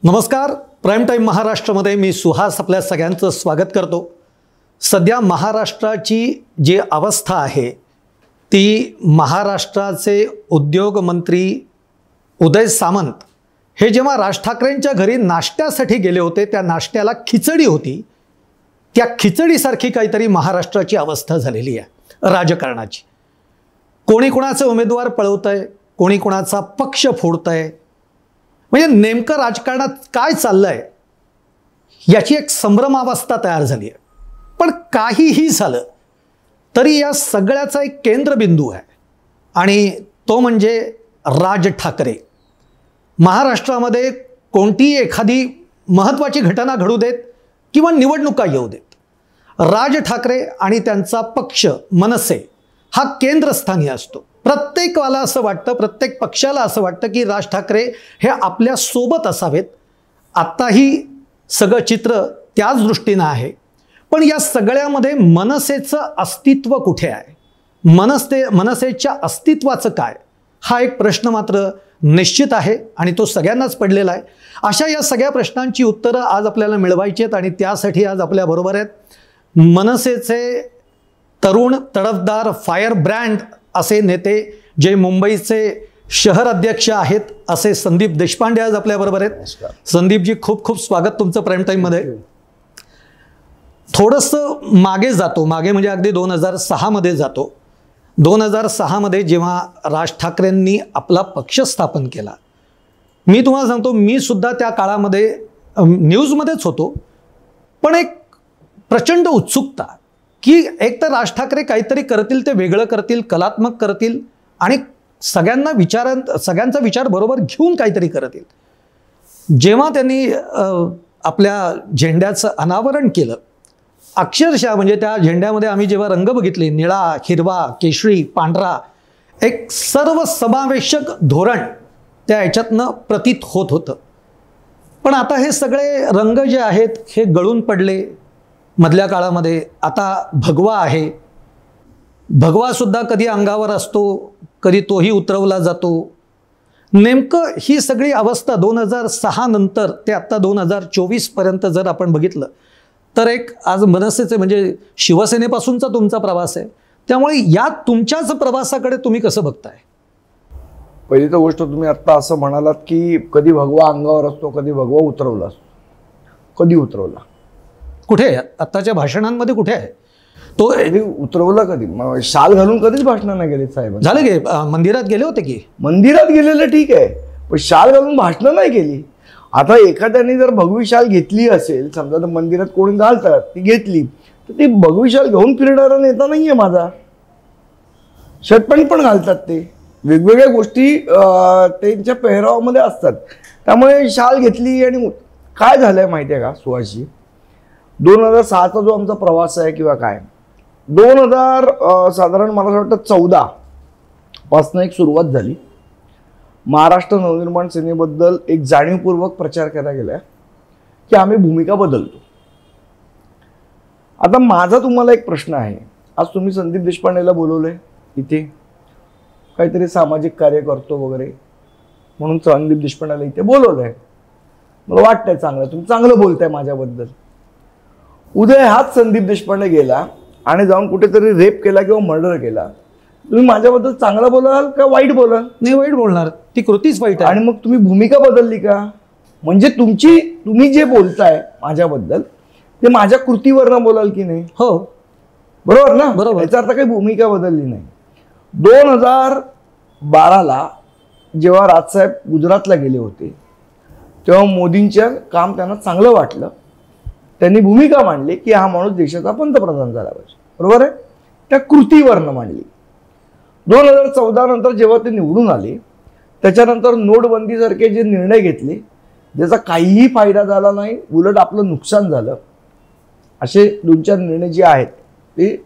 नमस्कार. Prime time महाराष्ट्रामध्ये मी सुहास आपल्या सगळ्यांचं स्वागत करतो. सध्या महाराष्ट्राची जी अवस्था आहे ती महाराष्ट्राचे उद्योगमंत्री उदय सामंत हे जेव्हा राज ठाकरेंच्या घरी नाश्त्यासाठी गेले होते, त्या नाश्त्याला खिचडी होती, त्या खिचडीसारखी काहीतरी महाराष्ट्राची अवस्था झालेली आहे राजकारणाची. कोणी कोणाचे उमेदवार पळवतंय, कोणी कोणाचा पक्ष फोडतंय, म्हणजे नेमकं राजकारणात काय चाललंय याची एक संभ्रमावस्था तयार झाली आहे. पण काहीही झालं तरी या सगळ्याचा एक केंद्रबिंदू आहे आणि तो म्हणजे राज ठाकरे. महाराष्ट्रामध्ये कोणतीही एखादी महत्त्वाची घटना घडू देत किंवा निवडणुका येऊ देत, राज ठाकरे आणि त्यांचा पक्ष मनसे हा केंद्रस्थानी असतो. प्रत्येकाला असं वाटतं, प्रत्येक पक्षाला असं वाटतं की राज ठाकरे हे आपल्या सोबत असावेत. आत्ताही सगळं चित्र त्याच दृष्टीनं आहे. पण या सगळ्यामध्ये मनसेचं अस्तित्व कुठे आहे, मनसेच्या अस्तित्वाचं काय, हा एक प्रश्न मात्र निश्चित आहे आणि तो सगळ्यांनाच पडलेला आहे. अशा या सगळ्या प्रश्नांची उत्तरं आज आपल्याला मिळवायची आहेत आणि त्यासाठी आज आपल्याबरोबर आहेत मनसेचे तरुण तडफदार फायर ब्रँड असे नेते, जे मुंबईचे शहर अध्यक्ष आहेत, असे संदीप देशपांडे आज आपल्याबरोबर आहेत. संदीपजी, खूप खूप स्वागत तुमचं प्राईम टाईममध्ये. थोडंसं मागे जातो, मागे म्हणजे अगदी 2006 मध्ये जातो. 2006 मध्ये जेव्हा राज ठाकरेंनी आपला पक्ष स्थापन केला, मी तुम्हाला सांगतो, मी सुद्धा त्या काळामध्ये न्यूजमध्येच होतो. पण एक प्रचंड उत्सुकता की एक तर राज ठाकरे काहीतरी करतील, ते वेगळं करतील, कलात्मक करतील आणि सगळ्यांचा विचार बरोबर घेऊन काहीतरी करतील. जेव्हा त्यांनी आपल्या झेंड्याचं अनावरण केलं, अक्षरशः म्हणजे त्या झेंड्यामध्ये आम्ही जेव्हा रंग बघितले, निळा, हिरवा, केशरी, पांढरा, एक सर्वसमावेशक धोरण त्या ह्याच्यातनं प्रतीत होत होतं. पण आता हे सगळे रंग जे आहेत हे गळून पडले. मधल्या काळामध्ये आता भगवा आहे. भगवासुद्धा कधी अंगावर असतो, कधी तोही उतरवला जातो. नेमकं ही सगळी अवस्था 2006 नंतर ते आत्ता 2024 पर्यंत जर आपण बघितलं तर एक आज मनसेचे म्हणजे शिवसेनेपासूनचा तुमचा प्रवास आहे. त्यामुळे या तुमच्याच प्रवासाकडे तुम्ही कसं बघताय? पहिली तर गोष्ट, तुम्ही आत्ता असं म्हणालात की कधी भगवा अंगावर असतो, कधी भगवा उतरवला असतो. कधी उतरवला? कुठे? आत्ताच्या भाषणांमध्ये कुठे आहे तो? उतरवला कधी? शाल घालून कधीच भाषणं नाही गेली साहेब. झालं गे, मंदिरात गेले होते की? मंदिरात गेलेलं ठीक आहे, पण शाल घालून भाषणं नाही केली. आता एखाद्याने जर भगवी शाल घेतली असेल, समजा तर मंदिरात कोणी घालतात, ती घेतली तर ती भगवी शाल घेऊन फिरणारा नेता नाहीये माझा. शर्टपॅन्ट पण घालतात, ते वेगवेगळ्या गोष्टी त्यांच्या पेहरावामध्ये असतात. त्यामुळे शाल घेतली आणि काय झालंय माहिती आहे का सुहासजी, 2006चा जो आमचा प्रवास आहे किंवा काय, 2000 साधारण मला असं वाटतं 14 पासून एक सुरुवात झाली. महाराष्ट्र नवनिर्माण सेनेबद्दल एक जाणीवपूर्वक प्रचार केला गेला की आम्ही भूमिका बदलतो. आता माझा तुम्हाला एक प्रश्न आहे. आज तुम्ही संदीप देशपांडेला बोलवलंय इथे, काहीतरी सामाजिक कार्य करतो वगैरे म्हणून संदीप देशपांडेला इथे बोलवलंय. मला वाटतंय चांगलं, तुम्ही चांगलं बोलताय माझ्याबद्दल. उद्या हाच संदीप देशपांडे गेला आणि जाऊन कुठेतरी रेप केला किंवा मर्डर केला, तुम्ही माझ्याबद्दल चांगलं बोलाल का वाईट बोलाल? नाही, वाईट बोलणार. ती कृतीच वाईट आहे. आणि मग तुम्ही भूमिका बदलली का? म्हणजे तुम्ही जे बोलताय माझ्याबद्दल ते माझ्या कृतीवरनं बोलाल की नाही? हो, बरोबर ना? बरोबर. याचा अर्थ काही भूमिका बदलली नाही. 2012ला जेव्हा राजसाहेब गुजरातला गेले होते तेव्हा मोदींचं काम त्यांना चांगलं वाटलं. त्यांनी भूमिका मांडली की हा माणूस देशाचा पंतप्रधान झाला पाहिजे. बरोबर आहे? त्या कृतीवरनं मांडली. 2014 नंतर जेव्हा ते निवडून आले, त्याच्यानंतर नोटबंदीसारखे जे निर्णय घेतले ज्याचा काहीही फायदा झाला नाही, उलट आपलं नुकसान झालं, असे 2-4 निर्णय जे आहेत ते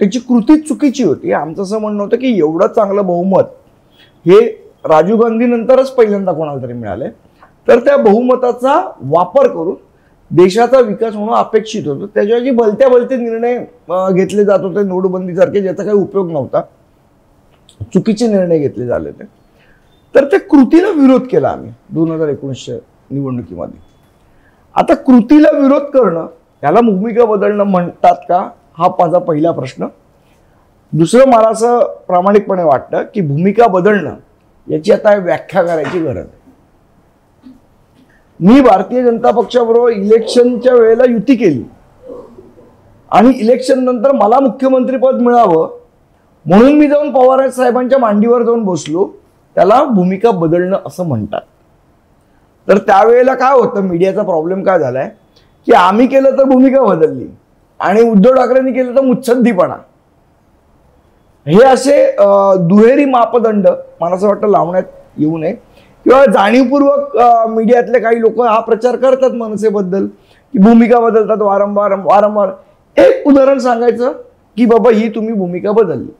त्याची कृती चुकीची होती. आमचं असं म्हणणं होतं की एवढं चांगलं बहुमत हे राजीव गांधी नंतरच पहिल्यांदा कोणाला तरी मिळालंय, तर त्या बहुमताचा वापर करून देशाचा विकास होणं अपेक्षित होतं. त्याच्याऐवजी भलते निर्णय घेतले जात होते नोटबंदीसारखे, ज्याचा काही उपयोग नव्हता. चुकीचे निर्णय घेतले झाले ते. तर त्या कृतीला विरोध केला आम्ही 2019 निवडणुकीमध्ये. आता कृतीला विरोध करणं याला भूमिका बदलणं म्हणतात का, हा माझा पहिला प्रश्न. दुसरं, मला असं प्रामाणिकपणे वाटतं की भूमिका बदलणं याची आता व्याख्या करायची गरज आहे. मी भारतीय जनता पक्षाबरोबर इलेक्शनच्या वेळेला युती केली आणि इलेक्शन नंतर मला मुख्यमंत्रीपद मिळावं म्हणून मी जाऊन पवार साहेबांच्या मांडीवर जाऊन बसलो. त्याला भूमिका बदलणं असं म्हणतात. तर त्यावेळेला काय होतं, मीडियाचा प्रॉब्लेम काय झालाय की आम्ही केलं तर भूमिका बदलली आणि उद्धव ठाकरेंनी केलं तर मुत्सद्दीपणा. हे असे दुहेरी मापदंड मला असं वाटतं लावण्यात येऊ नये, किंवा जाणीवपूर्वक मीडियातले काही लोक हा प्रचार करतात मनसेबद्दल की भूमिका बदलतात वारंवार. एक उदाहरण सांगायचं की बाबा ही तुम्ही भूमिका बदलली.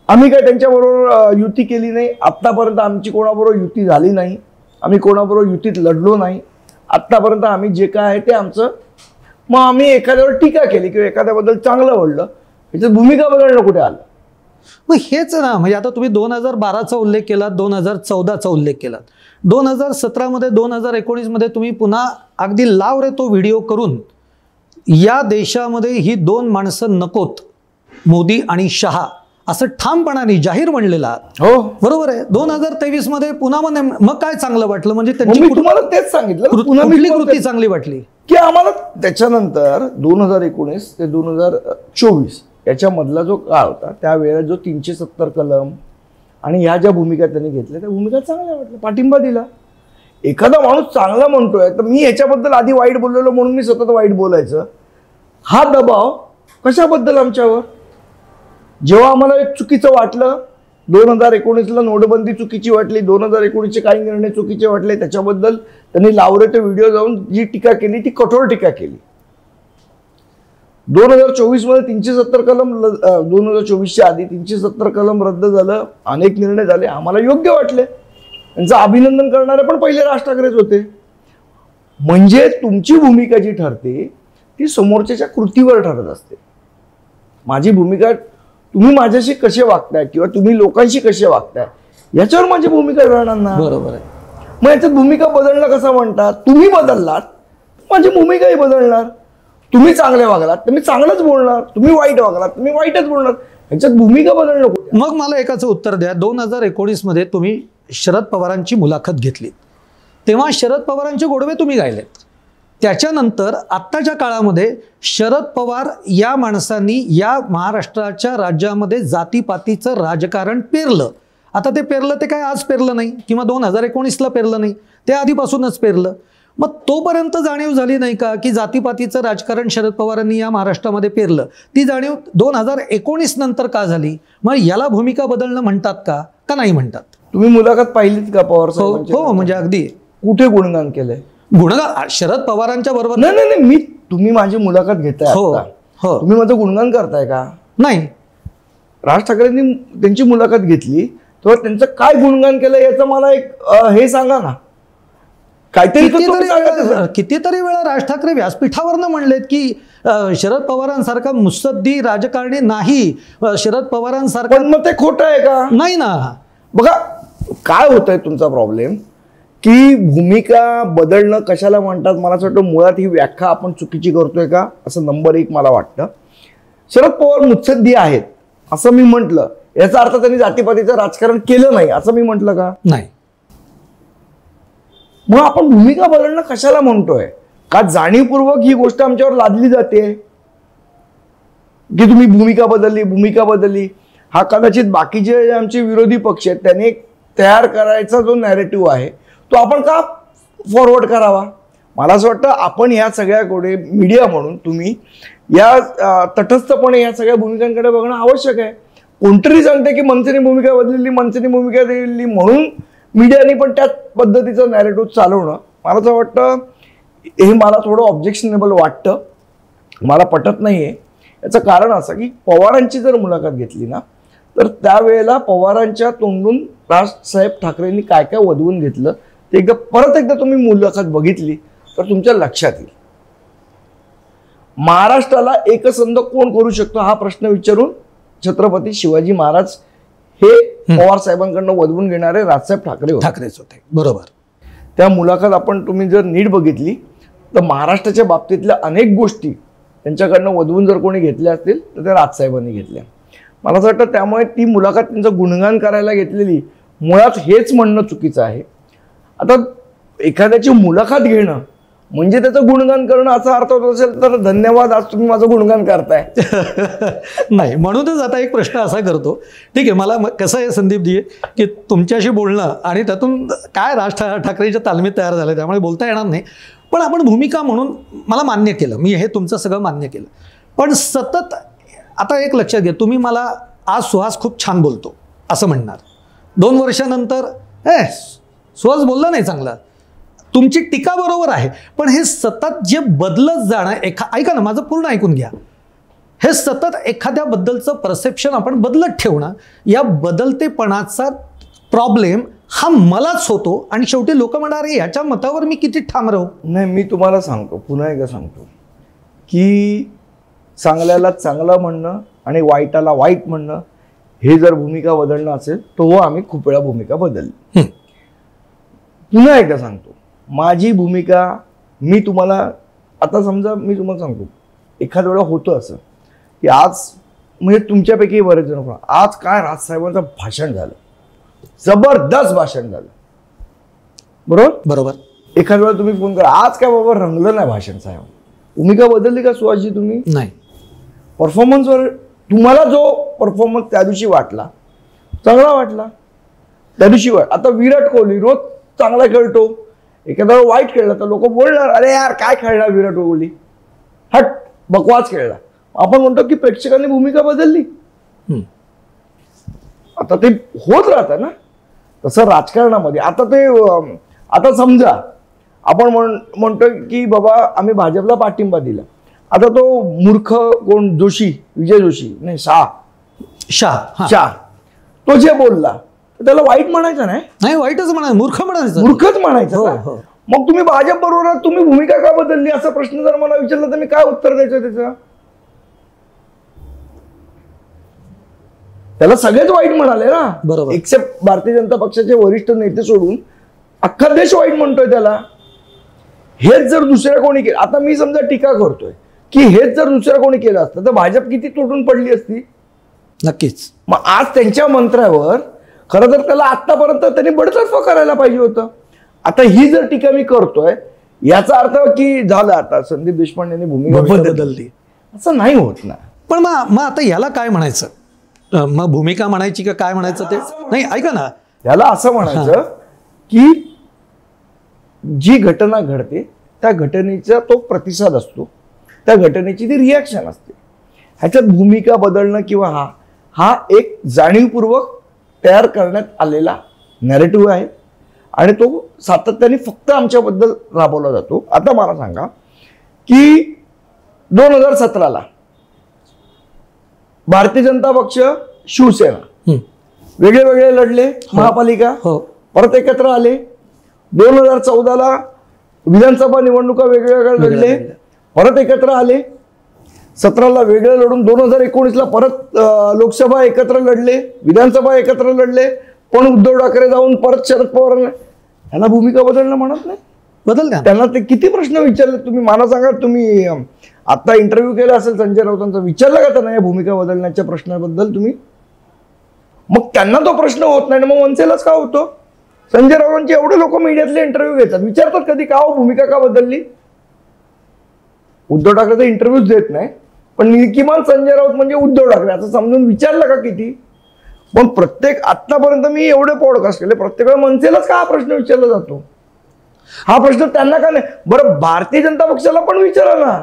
आम्ही काय त्यांच्याबरोबर युती केली नाही, आत्तापर्यंत आमची कोणाबरोबर युती झाली नाही, आम्ही कोणाबरोबर युतीत लढलो नाही. आत्तापर्यंत आम्ही जे काय आहे ते आमचं. मग आम्ही एखाद्यावर टीका केली किंवा एखाद्याबद्दल चांगलं बोललं, याच्यात भूमिका बदलणं कुठे आलं? मग हेच ना, म्हणजे आता तुम्ही 2012चा उल्लेख केलात, 2014चा उल्लेख केलात, 2017मध्ये 2019मध्ये तुम्ही पुन्हा अगदी लाव रे तो व्हिडिओ करून या देशामध्ये ही दोन माणसं नकोत, मोदी आणि शहा, असं ठामपणाने जाहीर म्हणलेला आहात. हो, बरोबर आहे. 2023मध्ये पुन्हा मग काय चांगलं वाटलं, म्हणजे मी तुम्हाला तेच सांगितलं, कुठली कृती चांगली वाटली की आम्हाला त्याच्यानंतर 2019 ते 2024 याच्यामधला जो काळ होता त्यावेळेला जो 370 कलम आणि ह्या ज्या भूमिका त्यांनी घेतल्या त्या भूमिका चांगल्या वाटल्या, पाठिंबा दिला. एखादा माणूस चांगला म्हणतोय तर मी ह्याच्याबद्दल आधी वाईट बोललेलो म्हणून मी सतत वाईट बोलायचं, हा दबाव कशाबद्दल आमच्यावर? जेव्हा आम्हाला एक चुकीचं वाटलं, 2019ला नोटबंदी चुकीची वाटली, 2019चे काही निर्णय चुकीचे वाटले, त्याच्याबद्दल त्यांनी लावरे ते व्हिडिओ जाऊन जी टीका केली ती कठोर टीका केली. 2024मध्ये 370 कलम 2024च्या आधी 370 कलम रद्द झालं, अनेक निर्णय झाले, आम्हाला योग्य वाटले. त्यांचं अभिनंदन करणारे पण पहिले राज ठाकरेच होते. म्हणजे तुमची भूमिका जी ठरते ती समोरच्याच्या कृतीवर ठरत असते. माझी भूमिका, तुम्ही माझ्याशी कसे वागताय किंवा तुम्ही लोकांशी कसे वागताय याच्यावर माझी भूमिका राहणार ना. बरोबर आहे. मग याच्यात भूमिका बदलणं कसं म्हणतात? तुम्ही बदललात माझी भूमिकाही बदलणार. तुम्ही चांगले वागलात तर मी चांगलंच बोलणार, तुम्ही वाईट वागलात तर मी वाईटच बोलणार. याच्यात भूमिका बदलणं कुठे? मग मला एकाचं उत्तर द्या. 2019मध्ये तुम्ही शरद पवारांची मुलाखत घेतली, तेव्हा शरद पवारांचे गोडवे तुम्ही गायलेत. त्याच्यानंतर आत्ताच्या काळामध्ये शरद पवार या माणसांनी या महाराष्ट्राच्या राज्यामध्ये जातीपातीचं राजकारण पेरलं. आता ते पेरलं ते काय आज पेरलं नाही किंवा 2019ला पेरलं नाही, ते आधीपासूनच पेरलं. मग तोपर्यंत जाणीव झाली नाही का की जातीपातीचं राजकारण शरद पवारांनी या महाराष्ट्रामध्ये पेरलं? ती जाणीव 2019 नंतर का झाली? मग याला भूमिका बदलणं म्हणतात का नाही म्हणतात? तुम्ही मुलाखत पाहिलीत का पवार साहेबांची? हो, म्हणजे अगदी कुठे गुणगान केलंय? गुणगान शरद पवारांच्या बरोबर नाही, तुम्ही माझी मुलाखत घेताय, हो, तुम्ही माझं गुणगान करताय का? नाही. राज ठाकरेंनी त्यांची मुलाखत घेतली तेव्हा त्यांचं काय गुणगान केलं याचं मला एक हे सांगा ना. कितीतरी वेळा राज ठाकरे व्यासपीठावरनं म्हणलेत की शरद पवारांसारखा मुत्सद्दी राजकारणी नाही, शरद पवारांसारखा. पण मग ते खोटं आहे का? नाही ना. बघा काय होतंय तुमचा प्रॉब्लेम की भूमिका बदलणं कशाला म्हणतात. मला असं वाटतं मुळात ही व्याख्या आपण चुकीची करतोय का, असं नंबर 1 मला वाटतं. शरद पवार मुत्सद्दी आहेत असं मी म्हटलं, याचा अर्थ त्यांनी जातीपातीचं राजकारण केलं नाही असं मी म्हटलं का? नाही. मग आपण भूमिका बदलणं कशाला म्हणतोय? का जाणीवपूर्वक ही गोष्ट आमच्यावर लादली जाते की तुम्ही भूमिका बदलली. हा कदाचित बाकीचे आमचे विरोधी पक्ष आहेत त्याने तयार करायचा जो नॅरेटिव्ह आहे तो आपण का फॉरवर्ड करावा? मला असं वाटतं आपण ह्या सगळ्याकडे मीडिया म्हणून तुम्ही या तटस्थपणे या सगळ्या भूमिकांकडे बघणं आवश्यक आहे. कोणतरी सांगते की मनसेने भूमिका बदलली म्हणून मीडियाने पण त्याच पद्धतीचं नॅरेटिव्ह चालवणं मला असं वाटतं हे मला थोडं ऑब्जेक्शनेबल वाटतं, मला पटत नाहीये. याचं कारण असं की पवारांची जर मुलाखत घेतली ना तर त्यावेळेला पवारांच्या तोंडून राजसाहेब ठाकरेंनी काय काय वधवून घेतलं ते परत एकदा तुम्ही मुलाखत बघितली तर तुमच्या लक्षात येईल. महाराष्ट्राला एकसंध कोण करू शकतो हा प्रश्न विचारून छत्रपती शिवाजी महाराज हे पवार साहेबांकडनं वधवून घेणारे राजसाहेब ठाकरेच होते. बरोबर. त्या मुलाखत तुम्ही जर नीट बघितली तर महाराष्ट्राच्या बाबतीतल्या अनेक गोष्टी त्यांच्याकडनं वधवून जर कोणी घेतल्या असतील तर त्या राजसाहेबांनी घेतल्या. मला असं वाटतं त्यामुळे ती मुलाखत त्यांचं गुणगान करायला घेतलेली मुळात हेच म्हणणं चुकीचं आहे. आता एखाद्याची मुलाखत घेणं म्हणजे त्याचं गुणगान करणं असा अर्थ होत असेल तर धन्यवाद, आज तुम्ही माझं गुणगान करताय. नाही, म्हणूनच आता एक प्रश्न असा करतो. ठीक आहे, मला कसं आहे संदीपजी की तुमच्याशी बोलणं आणि त्यातून काय राज ठाकरेच्या तालमीत तयार झाले त्यामुळे बोलता येणार नाही. पण आपण भूमिका म्हणून मला मान्य केलं, मी हे तुमचं सगळं मान्य केलं. पण सतत आता एक लक्षात घ्या, तुम्ही मला आज सुहास खूप छान बोलतो असं म्हणणार, 2 वर्षानंतर सुहास बोलला नाही चांगला, तुमची टीका बरोबर आहे. पण हे सतत जे बदलत जाणं, ऐका ना, माझं पूर्ण ऐकून घ्या. हे सतत एखाद्याबद्दलचं परसेप्शन आपण बदलत ठेवणं, या बदलतेपणाचा प्रॉब्लेम हा मलाच होतो आणि शेवटी लोक म्हणणार याच्या मतावर मी किती ठाम राहू. नाही, मी तुम्हाला सांगतो, पुन्हा एकदा सांगतो की चांगल्याला चांगलं म्हणणं आणि वाईटाला वाईट म्हणणं, हे जर भूमिका बदलणं असेल तर आम्ही खूप वेळा भूमिका बदलली. पुन्हा एकदा सांगतो, माझी भूमिका मी तुम्हाला आता समजा मी तुम्हाला सांगतो, एखाद वेळा होतं असं की आज म्हणजे तुमच्यापैकी बरेच जण आज काय राजसाहेबांचं भाषण झालं, जबरदस्त भाषण झालं, बरोबर. एखाद वेळा तुम्ही फोन करा, आज काय बाबा रंगलं नाही भाषण साहेब, भूमिका बदलली का सुहासजी तुम्ही? नाही. परफॉर्मन्सवर तुम्हाला जो परफॉर्मन्स त्या दिवशी वाटला चांगला वाटला त्या दिवशी आता विराट कोहली रोज चांगला खेळतो, एखादा वाईट खेळला तर लोक बोलणार अरे यार काय खेळला विराट कोहली, हट बकवास खेळला. आपण म्हणतो की प्रेक्षकांनी भूमिका बदलली. आता ते होत राहतं ना. तसं राजकारणामध्ये आता समजा आपण म्हणतोय की बाबा आम्ही भाजपला पाठिंबा दिला, आता तो मूर्ख कोण जोशी, विजय जोशी नाही शाह तो जे बोलला तर त्याला वाईट म्हणायचं नाही, वाईटच म्हणायचं, मूर्खच म्हणायचं. मग तुम्ही भाजप बरोबर तुम्ही भूमिका का बदलली असा प्रश्न जर मला विचारला तर मी काय उत्तर द्यायचं त्याचं? त्याला सगळेच वाईट म्हणाले ना, बरोबर, एक्सेप्ट भारतीय जनता पक्षाचे वरिष्ठ नेते सोडून अख्खा देश वाईट म्हणतोय त्याला. हेच जर दुसऱ्या कोणी केलं, आता मी समजा टीका करतोय की हेच जर दुसऱ्या कोणी केलं असतं तर भाजप किती तुटून पडली असती. नक्कीच. मग आज त्यांच्या मंत्र्यावर खरं तर त्याला आतापर्यंत त्यांनी बडतर्फ करायला पाहिजे होतं. आता ही जर टीका मी करतोय याचा अर्थ की झालं आता संदीप देशपांडेंनी भूमिका बदलली, असं नाही होत ना. पण मग आता याला काय म्हणायचं, मग भूमिका म्हणायची का काय म्हणायचं ते नाही. ऐका ना, याला असं म्हणायचं की जी घटना घडते त्या घटनेचा तो प्रतिसाद असतो, त्या घटनेची ती रिॲक्शन असते. ह्याच्यात भूमिका बदलणं किंवा हा एक जाणीवपूर्वक तयार करण्यात आलेला नॅरेटिव्ह आहे आणि तो सातत्याने फक्त आमच्याबद्दल राबवला जातो. आता मला सांगा की 2017ला भारतीय जनता पक्ष शिवसेना वेगळे वेगळे लढले, महापालिका परत एकत्र आले. 2014ला विधानसभा निवडणुका वेगवेगळ्या लढले, परत एकत्र आले. 17ला वेगळे लढून 2019ला परत लोकसभा एकत्र लढले, विधानसभा एकत्र लढले. पण उद्धव ठाकरे जाऊन परत शरद पवार, ह्याला भूमिका बदलणं म्हणत नाही. बदलल्या त्यांना ते किती प्रश्न विचारले तुम्ही मला सांगा. तुम्ही आता इंटरव्ह्यू केला असेल संजय राऊतांचा, विचारला का त्यांना या भूमिका बदलण्याच्या प्रश्नाबद्दल तुम्ही? मग त्यांना तो प्रश्न होत नाही, मग मनसेलाच का होतो? संजय राऊतांचे एवढे लोक मीडियातले इंटरव्ह्यू घेतात, विचारतात कधी का हो भूमिका का बदलली? उद्धव ठाकरे तर इंटरव्ह्यूच देत नाही, पण किमान संजय राऊत म्हणजे उद्धव ठाकरे असं समजून विचारलं का किती? पण आतापर्यंत मी एवढे पॉडकास्ट केले, प्रत्येक वेळा मनसेलाच का हा प्रश्न विचारला जातो? हा प्रश्न त्यांना का नाही? बरं भारतीय जनता पक्षाला पण विचारा ना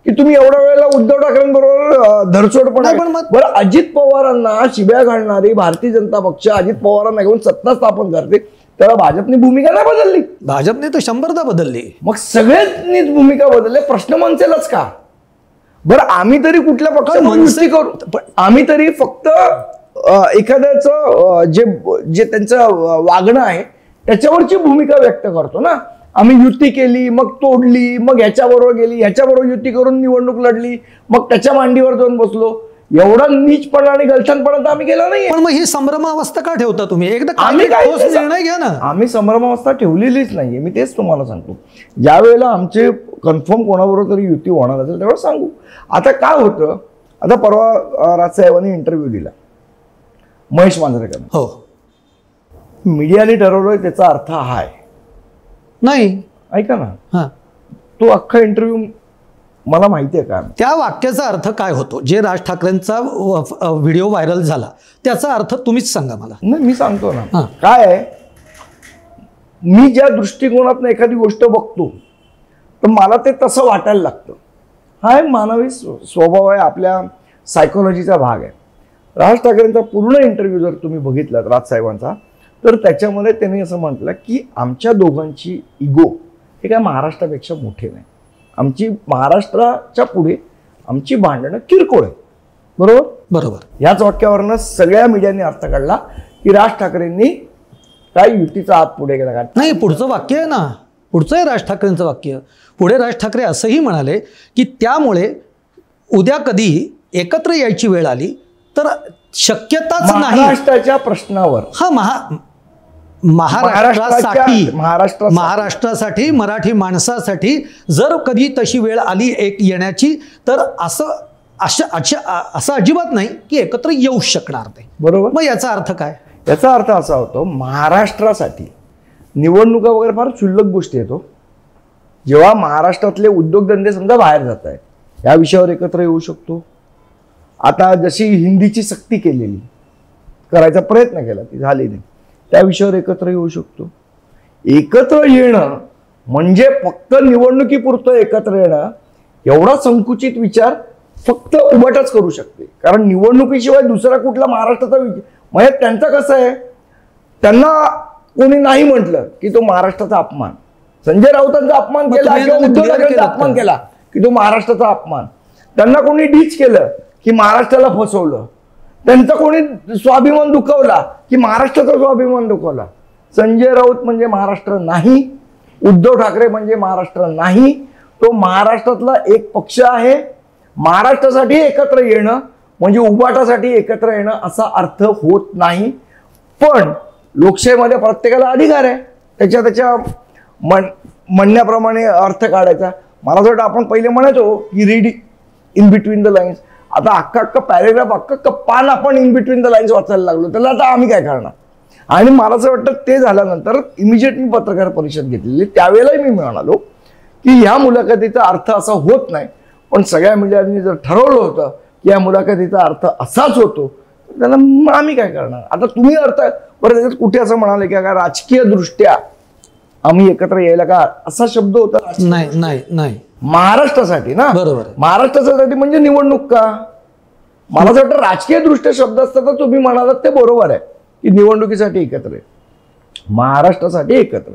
की तुम्ही एवढ्या वेळेला उद्धव ठाकरेंबरोबर धरसोडपणा. बरं अजित पवारांना शिव्या घालणारी भारतीय जनता पक्ष अजित पवारांना घेऊन सत्ता स्थापन करते, तेव्हा भाजपने भूमिका नाही बदलली? भाजपने तर 100दा बदलली. मग सगळ्यांनीच भूमिका बदलले, प्रश्न मनसेलाच का? बरं आम्ही तरी कुठल्या पक्षाची करू? आम्ही तरी फक्त एखाद्याचं जे त्यांचं वागणं आहे त्याच्यावरची भूमिका व्यक्त करतो ना. आम्ही युती केली, मग तोडली, मग ह्याच्याबरोबर गेली, ह्याच्याबरोबर युती करून निवडणूक लढली, मग त्याच्या मांडीवर जाऊन बसलो. एवढा नीचपणा आणि गलथानपणा तर आम्ही केला नाही. पण मग ही संभ्रमावस्था का ठेवता तुम्ही? एकदा आम्ही काय ठोस निर्णय घ्या ना. आम्ही संभ्रमावस्था ठेवलेलीच नाहीये. मी तेच तुम्हाला सांगतो, ज्या वेळेला आमचे कन्फर्म कोणाबरोबर तरी युती होणार असेल तेव्हा सांगू. आता काय होतं, आता परवा राजसाहेबांनी इंटरव्ह्यू दिला महेश मांजरेकर. हो, मीडियाने ठरवलंय त्याचा अर्थ हा आहे. नाही ऐका ना, हा, तो अख्खा इंटरव्ह्यू मला माहिती आहे का त्या वाक्याचा अर्थ काय होतो? जे राज ठाकरेंचा व्हिडिओ व्हायरल झाला त्याचा अर्थ तुम्हीच सांगा मला. नाही, मी सांगतो ना. हा. काय आहे, मी ज्या दृष्टिकोनातून एखादी गोष्ट बघतो तर मला ते तसं वाटायला लागतं. हा एक मानवी स्वभाव आहे, आपल्या सायकोलॉजीचा भाग आहे. राज ठाकरेंचा पूर्ण इंटरव्ह्यू जर तुम्ही बघितलात राजसाहेबांचा, तर त्याच्यामध्ये त्यांनी असं म्हटलं की आमच्या दोघांची इगो हे काय महाराष्ट्रापेक्षा मोठे नाही. आमची महाराष्ट्राच्या पुढे आमची भांडणं किरकोळ आहे. बरोबर बरोबर. याच वाक्यावरनं सगळ्या मीडियाने अर्थ काढला की राज ठाकरेंनी काय युतीचा हात पुढे केला का. नाही, पुढचं वाक्य आहे ना, पुढचं आहे राज ठाकरेंचं वाक्य. पुढे राज ठाकरे असंही म्हणाले की त्यामुळे उद्या कधी एकत्र यायची वेळ आली तर शक्यताच नाही. महाराष्ट्राच्या प्रश्नावर, हा, महाराष्ट्रासाठी मराठी माणसासाठी जर कधी तशी वेळ आली एक येण्याची, तर असं अजिबात नाही की एकत्र येऊ शकणार नाही. बरोबर. मग याचा अर्थ काय? याचा अर्थ असा होतो, महाराष्ट्रासाठी निवडणुका वगैरे फार क्षुल्लक गोष्टी येतो. जेव्हा महाराष्ट्रातले उद्योगधंदे समजा बाहेर जात आहे, या विषयावर एकत्र येऊ शकतो. आता जशी हिंदीची सक्ती केलेली, करायचा प्रयत्न केला, ती झाली नाही, त्या विषयावर एकत्र येऊ शकतो. एकत्र येणं म्हणजे फक्त निवडणुकीपुरतं एकत्र येणं एवढा संकुचित विचार फक्त उभाटच करू शकते. कारण निवडणुकीशिवाय दुसरा कुठला महाराष्ट्राचा म्हणजे त्यांचं कसं आहे, त्यांना कोणी नाही म्हटलं की तो महाराष्ट्राचा अपमान, संजय राऊतांचा अपमान केला किंवा उद्धव ठाकरेंचा अपमान केला की तो महाराष्ट्राचा अपमान, त्यांना कोणी डीच केलं की महाराष्ट्राला फसवलं, त्यांचा कोणी स्वाभिमान दुखवला की महाराष्ट्राचा स्वाभिमान दुखवला. संजय राऊत म्हणजे महाराष्ट्र नाही, उद्धव ठाकरे म्हणजे महाराष्ट्र नाही, तो महाराष्ट्रातला एक पक्ष आहे. महाराष्ट्रासाठी एकत्र येणं म्हणजे उबाटासाठी एकत्र येणं असा अर्थ होत नाही. पण लोकशाहीमध्ये प्रत्येकाला अधिकार आहे त्याच्या म्हणण्याप्रमाणे अर्थ काढायचा. मला असं वाटतं आपण पहिले म्हणायचो की read in between the lines. आता अख्खा पॅरेग्राफ अख्खा पान आपण इन बिटवीन द लाईन्स वाचायला लागलो, त्याला आता आम्ही काय करणार. आणि मला असं वाटतं ते झाल्यानंतर इमिजिएट मी पत्रकार परिषद घेतलेली, त्यावेळेलाही मी म्हणालो की ह्या मुलाखतीचा अर्थ असा होत नाही. पण सगळ्या मीडियाने जर ठरवलं होतं की या मुलाखतीचा अर्थ असाच होतो, त्याला आम्ही काय करणार. आता तुम्ही अर्थ बरं त्याच्यात कुठे असं म्हणाले की राजकीय दृष्ट्या आम्ही एकत्र यायला का, असा शब्द होता. नाही नाही नाही, महाराष्ट्रासाठी ना. बरोबर. महाराष्ट्रासाठी म्हणजे निवडणूक का. मला असं वाटतं राजकीय दृष्ट्या शब्द असतात तर तुम्ही म्हणालात ते बरोबर आहे की निवडणुकीसाठी एकत्र आहे, महाराष्ट्रासाठी एकत्र.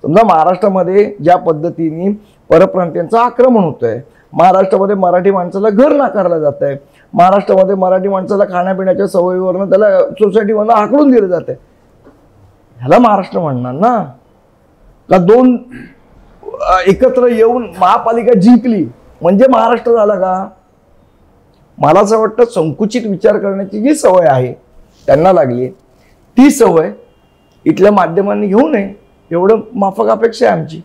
समजा महाराष्ट्रामध्ये ज्या पद्धतीने परप्रांतीयांचं आक्रमण होत आहे, महाराष्ट्रामध्ये मराठी माणसाला घर नाकारलं जात आहे, महाराष्ट्रामध्ये मराठी माणसाला खाण्यापिण्याच्या सवयीवरनं त्याला सोसायटीमधून हाकलून दिलं जात आहे, ह्याला महाराष्ट्र म्हणणार ना. का दोन एकत्र येऊन महापालिका जिंकली म्हणजे महाराष्ट्र झाला का. मला असं वाटतं संकुचित विचार करण्याची जी सवय आहे त्यांना लागली, ती सवय इथल्या माध्यमांनी घेऊ नये एवढं माफक अपेक्षा आहे आमची.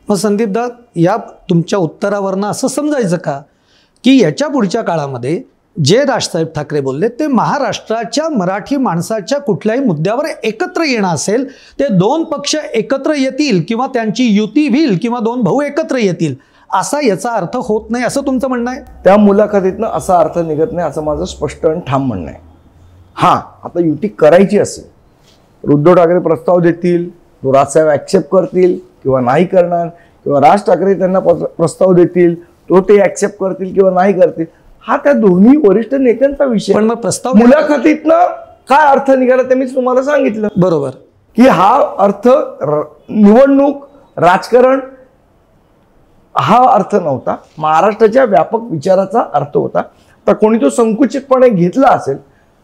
मग संदीपदा, या तुमच्या उत्तरावरनं असं समजायचं का की याच्या पुढच्या काळामध्ये जे राजसाहेब ठाकरे बोलले ते महाराष्ट्राच्या मराठी माणसाच्या कुठल्याही मुद्द्यावर एकत्र येणं असेल, ते दोन पक्ष एकत्र येतील किंवा त्यांची युती होईल किंवा दोन भाऊ एकत्र येतील असा याचा अर्थ होत नाही असं तुमचं म्हणणं आहे? त्या मुलाखतीतनं असा अर्थ निघत नाही असं माझं स्पष्ट आणि ठाम म्हणणं आहे. हां, आता युती करायची असेल, उद्धव ठाकरे प्रस्ताव देतील, तो राजसाहेब ॲक्सेप्ट करतील किंवा नाही करणार, किंवा राज ठाकरे त्यांना प्रस्ताव देतील, तो ते ॲक्सेप्ट करतील किंवा नाही करतील, हा त्या दोन्ही वरिष्ठ नेत्यांचा विषय. पण मग प्रस्ताव मुलाखतीतनं काय अर्थ निघाला ते मी तुम्हाला सांगितलं. बरोबर की हा अर्थ निवडणूक राजकारण हा अर्थ नव्हता, महाराष्ट्राच्या व्यापक विचाराचा अर्थ होता. तर कोणी तो संकुचितपणे घेतला असेल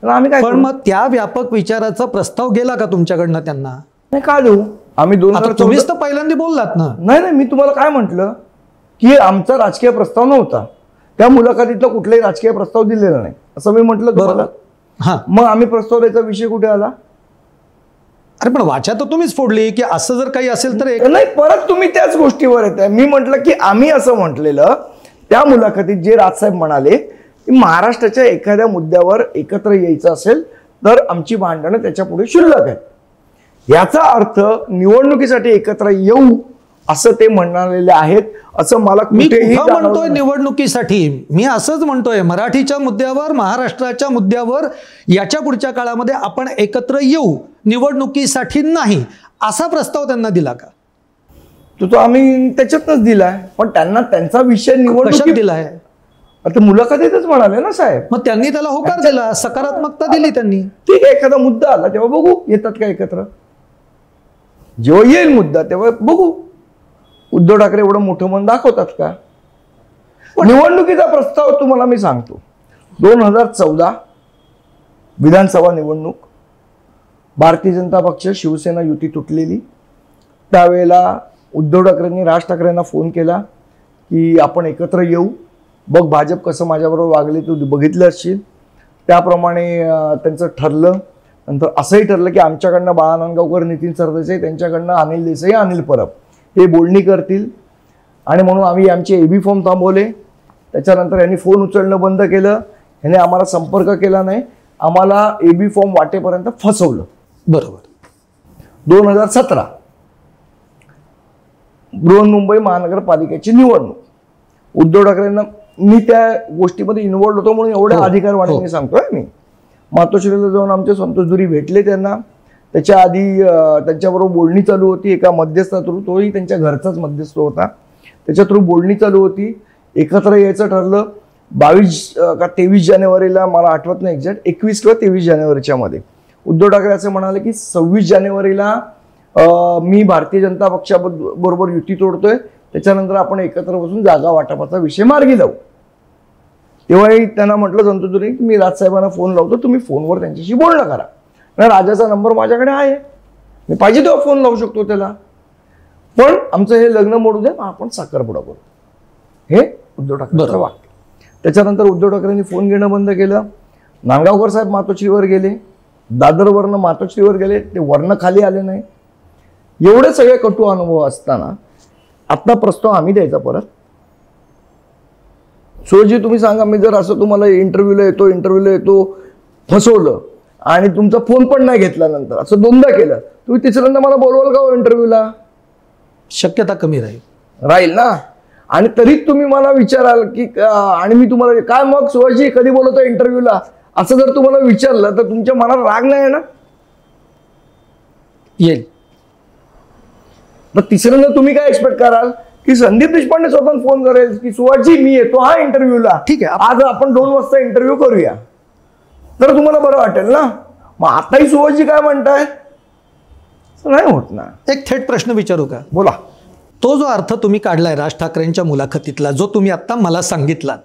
तर आम्ही काय. पण मग त्या व्यापक विचाराचा प्रस्ताव गेला का तुमच्याकडनं त्यांना? नाही, का देऊ आम्ही. तुम्हीच तर पहिल्यांदा बोललात ना. नाही, मी तुम्हाला काय म्हटलं की आमचा राजकीय प्रस्ताव नव्हता, त्या मुलाखतीतला कुठलाही राजकीय प्रस्ताव दिलेला नाही. असं मी म्हटलं तुम्हाला. हां, मग आम्ही प्रस्ताव द्यायचा विषय कुठे आला? अरे पण वाचा तर तुम्हीच फोडली की असं जर काही असेल तर नाही, परत तुम्ही त्याच गोष्टीवर येत आहे. मी म्हटलं की आम्ही असं म्हटलेलं त्या मुलाखतीत जे राजसाहेब म्हणाले की महाराष्ट्राच्या एखाद्या मुद्द्यावर एकत्र यायचं असेल तर आमची भांडणं त्याच्या पुढे क्षुल्लक आहेत. याचा अर्थ निवडणुकीसाठी एकत्र येऊ असं ते म्हणालेले आहेत असं मला मी कुठेही कुठं म्हणतोय जाणवलं नाही. निवडणुकीसाठी? मी असंच म्हणतोय मराठीच्या मुद्द्यावर, महाराष्ट्राच्या मुद्द्यावर याच्या पुढच्या काळामध्ये आपण एकत्र येऊ, निवडणुकीसाठी नाही, असा प्रस्ताव त्यांना दिला का? तो आम्ही त्याच्यातच दिलाय. पण त्यांना त्यांचा विषय कशात निवडणूक दिलाय? आता मुलाखतीतच म्हणाले ना साहेब. मग त्यांनी त्याला होकार दिला, सकारात्मकता दिली त्यांनी. ठीक आहे, एखादा मुद्दा आला तेव्हा बघू येतात का एकत्र. जेव्हा येईल मुद्दा तेव्हा बघू उद्धव ठाकरे एवढं मोठं मन दाखवतात का. निवडणुकीचा प्रस्ताव तुम्हाला मी सांगतो. 2014 विधानसभा निवडणूक, भारतीय जनता पक्ष शिवसेना युती तुटलेली. त्यावेळेला उद्धव ठाकरेंनी राज ठाकरेंना फोन केला की आपण एकत्र येऊ, बघ भाजप कसं माझ्याबरोबर वागले तू बघितलं असशील. त्याप्रमाणे त्यांचं ठरलं. नंतर असंही ठरलं की आमच्याकडनं बाळा नांदगावकर, नितीन सरदेसाई, त्यांच्याकडनं अनिल देसाई, अनिल परब हे बोलणी करतील. आणि म्हणून आम्ही आमचे एबी फॉर्म थांबवले. त्याच्यानंतर यांनी फोन उचलणं बंद केलं, ह्याने आम्हाला संपर्क केला नाही, आम्हाला एबी फॉर्म वाटेपर्यंत फसवलं. बरोबर. 2017 बृहन्मुंबई महानगरपालिकेची निवडणूक, उद्धव ठाकरेंना मी त्या गोष्टीमध्ये इन्व्हॉल्व होतो म्हणून एवढ्या अधिकार वाढवून सांगतोय मी. मातोश्रीला जाऊन आमचे संतोष दुरी भेटले त्यांना. त्याच्या आधी त्यांच्याबरोबर बोलणी चालू होती एका मध्यस्था थ्रू, तोही त्यांच्या घरचाच मध्यस्थ होता, त्याच्या थ्रू बोलणी चालू होती. एकत्र यायचं ठरलं. 22 का 23 जानेवारीला, मला आठवत नाही एक्झॅक्ट, 21 किंवा 23 जानेवारीच्या मध्ये उद्धव ठाकरे असे म्हणाले की 26 जानेवारीला मी भारतीय जनता पक्षाबरोबर युती तोडतोय, त्याच्यानंतर आपण एकत्र बसून जागा वाटपाचा विषय मार्गी लावू. तेव्हाही त्यांना म्हटलं संतोष दुरे की मी राजसाहेबांना फोन लावतो, तुम्ही फोनवर त्यांच्याशी बोलणं करा. नाही, राजाचा नंबर माझ्याकडे आहे, मी पाहिजे तेव्हा फोन लावू शकतो त्याला. पण आमचं हे लग्न मोडू द्या, आपण साखरपुडा करू, हे उद्धव ठाकरेंचं वाक्य. त्याच्यानंतर उद्धव ठाकरेंनी फोन घेणं बंद केलं. नांदगावकर साहेब मातोश्रीवर गेले, दादरवरनं मातोश्रीवर गेले, ते वरनं खाली आले नाही. एवढे सगळे कटू अनुभव असताना आता प्रस्ताव आम्ही द्यायचा परत. सोजी तुम्ही सांगा, मी जर असं तुम्हाला इंटरव्ह्यूला येतो फसवलं आणि तुमचा फोन पण नाही घेतला, नंतर असं 2दा केलं, तुम्ही तिसऱ्यांदा मला बोलवाल का इंटरव्ह्यूला? शक्यता कमी राहील ना. आणि तरी तुम्ही मला विचाराल की आणि मी तुम्हाला काय मग सुभाषजी कधी बोलवतो इंटरव्ह्यूला, असं जर तुम्हाला विचारलं तर तुमच्या मनात राग नाही येणार? येईल. तर तिसऱ्यांदा तुम्ही काय एक्सपेक्ट कराल की संदीप देशपांडे स्वतः फोन करेल की सुभाषजी मी येतो हा इंटरव्ह्यूला, ठीक आहे, आज आपण 2 वाजता इंटरव्ह्यू करूया, तर तुम्हाला बरं वाटेल ना. मग आताही सुभाषजी काय म्हणताय? नाही होत ना. एक थेट प्रश्न विचारू का? बोला. तो जो अर्थ तुम्ही काढलाय राज ठाकरेंच्या मुलाखतीतला, जो तुम्ही आता मला सांगितलात,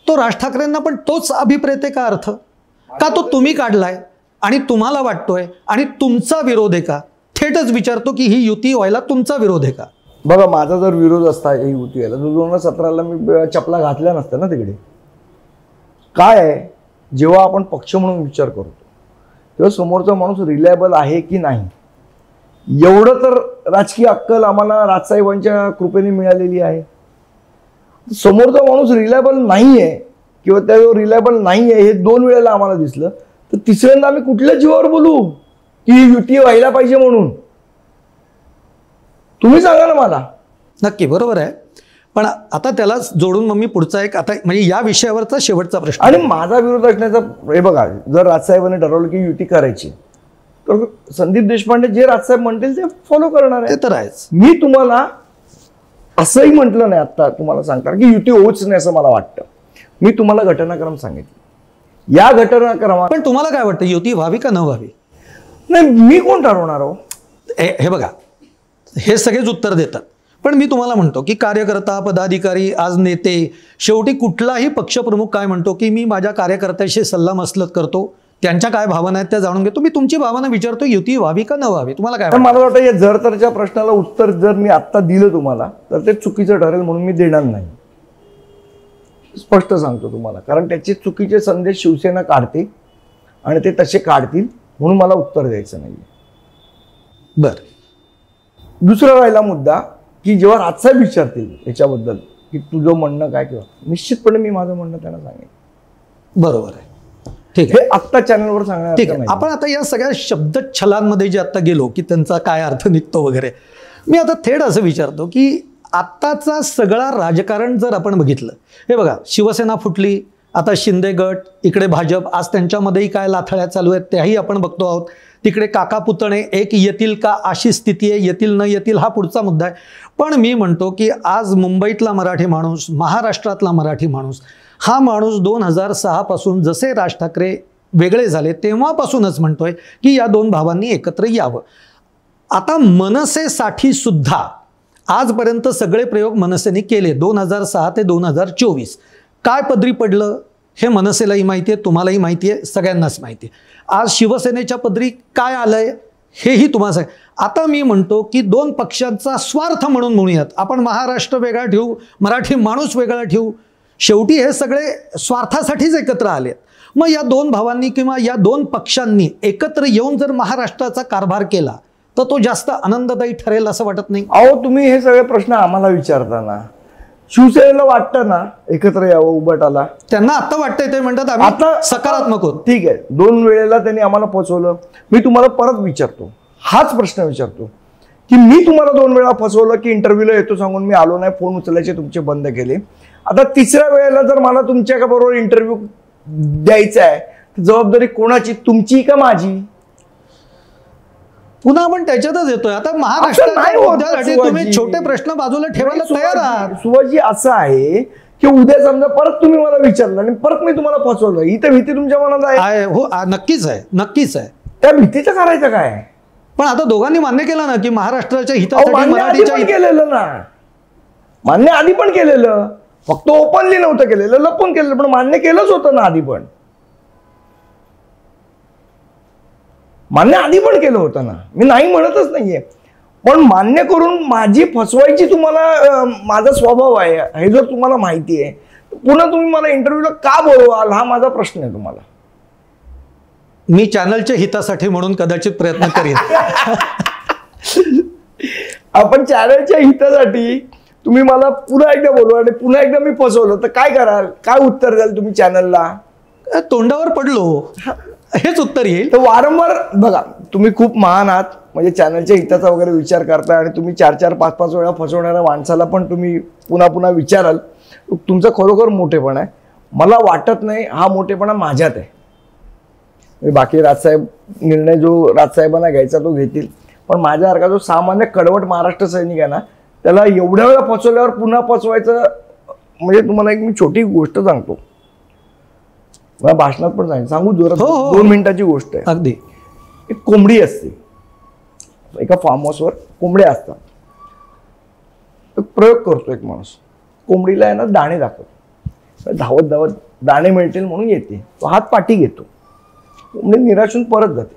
तो राज ठाकरेंना पण तोच अभिप्रेत आहे का अर्थ? का तो तुम्ही काढलाय आणि तुम्हाला वाटतोय आणि तुमचा विरोध आहे का? थेटच विचारतो की ही युती व्हायला तुमचा विरोध आहे का? बघा, माझा जर विरोध असता ही युती व्हायला, 2017ला मी चपला घातल्या नसत्या ना तिकडे. काय आहे, जेव्हा आपण पक्ष म्हणून विचार करतो तेव्हा समोरचा माणूस रिलायबल आहे की नाही, एवढं तर राजकीय अक्कल आम्हाला राजसाहेबांच्या कृपेने मिळालेली आहे. समोरचा माणूस रिलायबल नाही आहे किंवा त्यावर रिलायबल नाही आहे हे 2 वेळेला आम्हाला दिसलं, तर तिसऱ्यांदा आम्ही कुठल्या जीवावर बोलू की युती व्हायला पाहिजे म्हणून? तुम्ही सांगा ना मला. नक्की बरोबर आहे. पण आता त्याला जोडून मग मी पुढचा एक, आता म्हणजे या विषयावरचा शेवटचा प्रश्न. आणि माझा विरोध असण्याचा, हे बघा, जर राजसाहेबांनी ठरवलं की युती करायची तर संदीप देशपांडे जे राजसाहेब म्हणतील ते फॉलो करणार आहे. ते तर आहेच. मी तुम्हाला असंही म्हटलं नाही आता तुम्हाला सांगता की युती होऊच नाही असं मला वाटतं. मी तुम्हाला घटनाक्रम सांगितलं. या घटनाक्रमात पण तुम्हाला काय वाटतं, युती व्हावी का न व्हावी? नाही, मी कोण ठरवणार हो? हे बघा, हे सगळेच उत्तर देतात, पण मी तुम्हाला म्हणतो की कार्यकर्ता, पदाधिकारी, आज नेते, शेवटी कुठलाही पक्षप्रमुख काय म्हणतो की मी माझ्या कार्यकर्त्याशी सल्लामसलत करतो, त्यांच्या काय भावना आहेत त्या जाणून घेतो. मी तुमची भावना विचारतो, युती व्हावी का न व्हावी, तुम्हाला काय? मला वाटतं या जर तरच्या प्रश्नाला उत्तर जर मी आत्ता दिलं तुम्हाला तर ते चुकीचं ठरेल, म्हणून मी देणार नाही. स्पष्ट सांगतो तुम्हाला, कारण त्याचे चुकीचे संदेश शिवसेना काढते आणि ते तसे काढतील म्हणून मला उत्तर द्यायचं नाही. बरं, दुसरा राहिला मुद्दा की जेव्हा राजसाहेब विचारतील याच्याबद्दल की तुझं म्हणणं काय, किंवा निश्चितपणे मी माझं म्हणणं त्यांना सांगेन. बरोबर आहे, ठीक आहे. हे आत्ता चॅनलवर सांगणार ठीक आहे. आपण आता या सगळ्या शब्दच्छलांमध्ये जे आता गेलो की त्यांचा काय अर्थ निघतो वगैरे, मी आता थेट असं विचारतो की आत्ताचा सगळा राजकारण जर आपण बघितलं, हे बघा, शिवसेना फुटली, आता शिंदे गट, इकडे भाजप, आज त्यांच्यामध्येही काय लाथाळ्या चालू आहेत त्याही आपण बघतो आहोत. तिकडे काका पुतणे एक येतील का अशी स्थिती आहे, येतील न येतील हा पुढचा मुद्दा आहे. पण मी म्हणतो की आज मुंबईतला मराठी माणूस, महाराष्ट्रातला मराठी माणूस, हा माणूस 2006 पासून जसे राज ठाकरे वेगळे झाले तेव्हापासूनच म्हणतोय की या दोन भावांनी एकत्र यावं. आता मनसेसाठी सुद्धा आजपर्यंत सगळे प्रयोग मनसेने केले 2006 ते 2024. काय पदरी पडलं हे मनसेलाही माहिती आहे, तुम्हालाही माहिती आहे, सगळ्यांनाच माहिती आहे. आज शिवसेनेच्या पदरी काय आलंय हेही तुम्हाला सांग. आता मी म्हणतो की दोन पक्षांचा स्वार्थ म्हणून म्हणूयात, आपण महाराष्ट्र वेगळा ठेवू, मराठी माणूस वेगळा ठेवू, शेवटी हे सगळे स्वार्थासाठीच एकत्र आलेत. मग या दोन भावांनी किंवा या दोन पक्षांनी एकत्र येऊन जर महाराष्ट्राचा कारभार केला तर तो जास्त आनंददायी ठरेल असं वाटत नाही? अहो, तुम्ही हे सगळे प्रश्न आम्हाला विचारताना शिवसेनेला वाटतं ना एकत्र यावं उभाटाला, त्यांना आता वाटतंय, ते म्हणतात आम्ही आता सकारात्मक होतो. ठीक आहे, 2 वेळेला त्यांनी आम्हाला फसवलं. मी तुम्हाला परत विचारतो, हाच प्रश्न विचारतो की मी तुम्हाला 2 वेळा फसवलं की इंटरव्ह्यूला येतो सांगून मी आलो नाही, फोन उचलायचे तुमचे बंद केले. आता तिसऱ्या वेळेला जर मला तुमच्या बरोबर इंटरव्ह्यू द्यायचा आहे, जबाबदारी कोणाची, तुमची का माझी? पुन्हा आपण त्याच्यातच येतोय. आता महाराष्ट्रासाठी तुम्ही छोटे प्रश्न बाजूला ठेवायला तयार आहात. सुभाषजी, असं आहे की उद्या समजा परत तुम्ही मला विचारलं आणि परत मी तुम्हाला फसवलं, ही तर भीती तुमच्या मनात आहे. हो, नक्कीच आहे, नक्कीच आहे. त्या भीतीचं करायचं काय? पण आता दोघांनी मान्य केलं ना की महाराष्ट्राच्या हितासाठी केलेलं ना, मान्य आधी पण केलेलं, फक्त ओपनली नव्हतं केलेलं, लपून केलेलं, पण मान्य केलंच होतं ना आधी पण. मान्य आधी पण केलं होतं ना, मी नाही म्हणतच नाहीये, पण मान्य करून माझी फसवायची तुम्हाला माझा स्वभाव आहे हे जर तुम्हाला माहिती आहे, पुन्हा तुम्ही मला इंटरव्ह्यूला का बोलवाल हा माझा प्रश्न आहे तुम्हाला. मी चॅनलच्या हितासाठी म्हणून कदाचित प्रयत्न करीन. आपण चॅनलच्या हितासाठी तुम्ही मला पुन्हा एकदा बोलवा आणि पुन्हा एकदा मी फसवलं तर काय कराल? काय उत्तर द्याल तुम्ही चॅनलला? तोंडावर पडलो हेच उत्तर येईल. तर वारंवार बघा, तुम्ही खूप महान आहात, म्हणजे चॅनलच्या हिताचा वगैरे विचार करताय आणि तुम्ही 4-4, 5-5 वेळा फसवणाऱ्या माणसाला पण तुम्ही पुन्हा पुन्हा विचाराल. तुमचं खरोखर मोठेपण आहे. मला वाटत नाही हा मोठेपणा माझ्यात आहे. बाकी राजसाहेब निर्णय जो राजसाहेबांना घ्यायचा तो घेतील, पण माझ्यासारखा जो सामान्य कडवट महाराष्ट्र सैनिक आहे ना, त्याला एवढ्या वेळा फसवल्यावर पुन्हा फसवायचं म्हणजे तुम्हाला एक मी छोटी गोष्ट सांगतो, मला भाषणात पण सांगू जोरात. 2 मिनिटाची गोष्ट आहे. अगदी. एक कोंबडी असते, एका फार्म हाऊसवर कोंबड्या असतात. प्रयोग करतो एक माणूस, कोंबडीला आहे ना दाणे दाखवतो, धावत धावत दाणे मिळतील म्हणून येते, तो हात पाठी घेतो, कोंबडी निराशून परत जाते,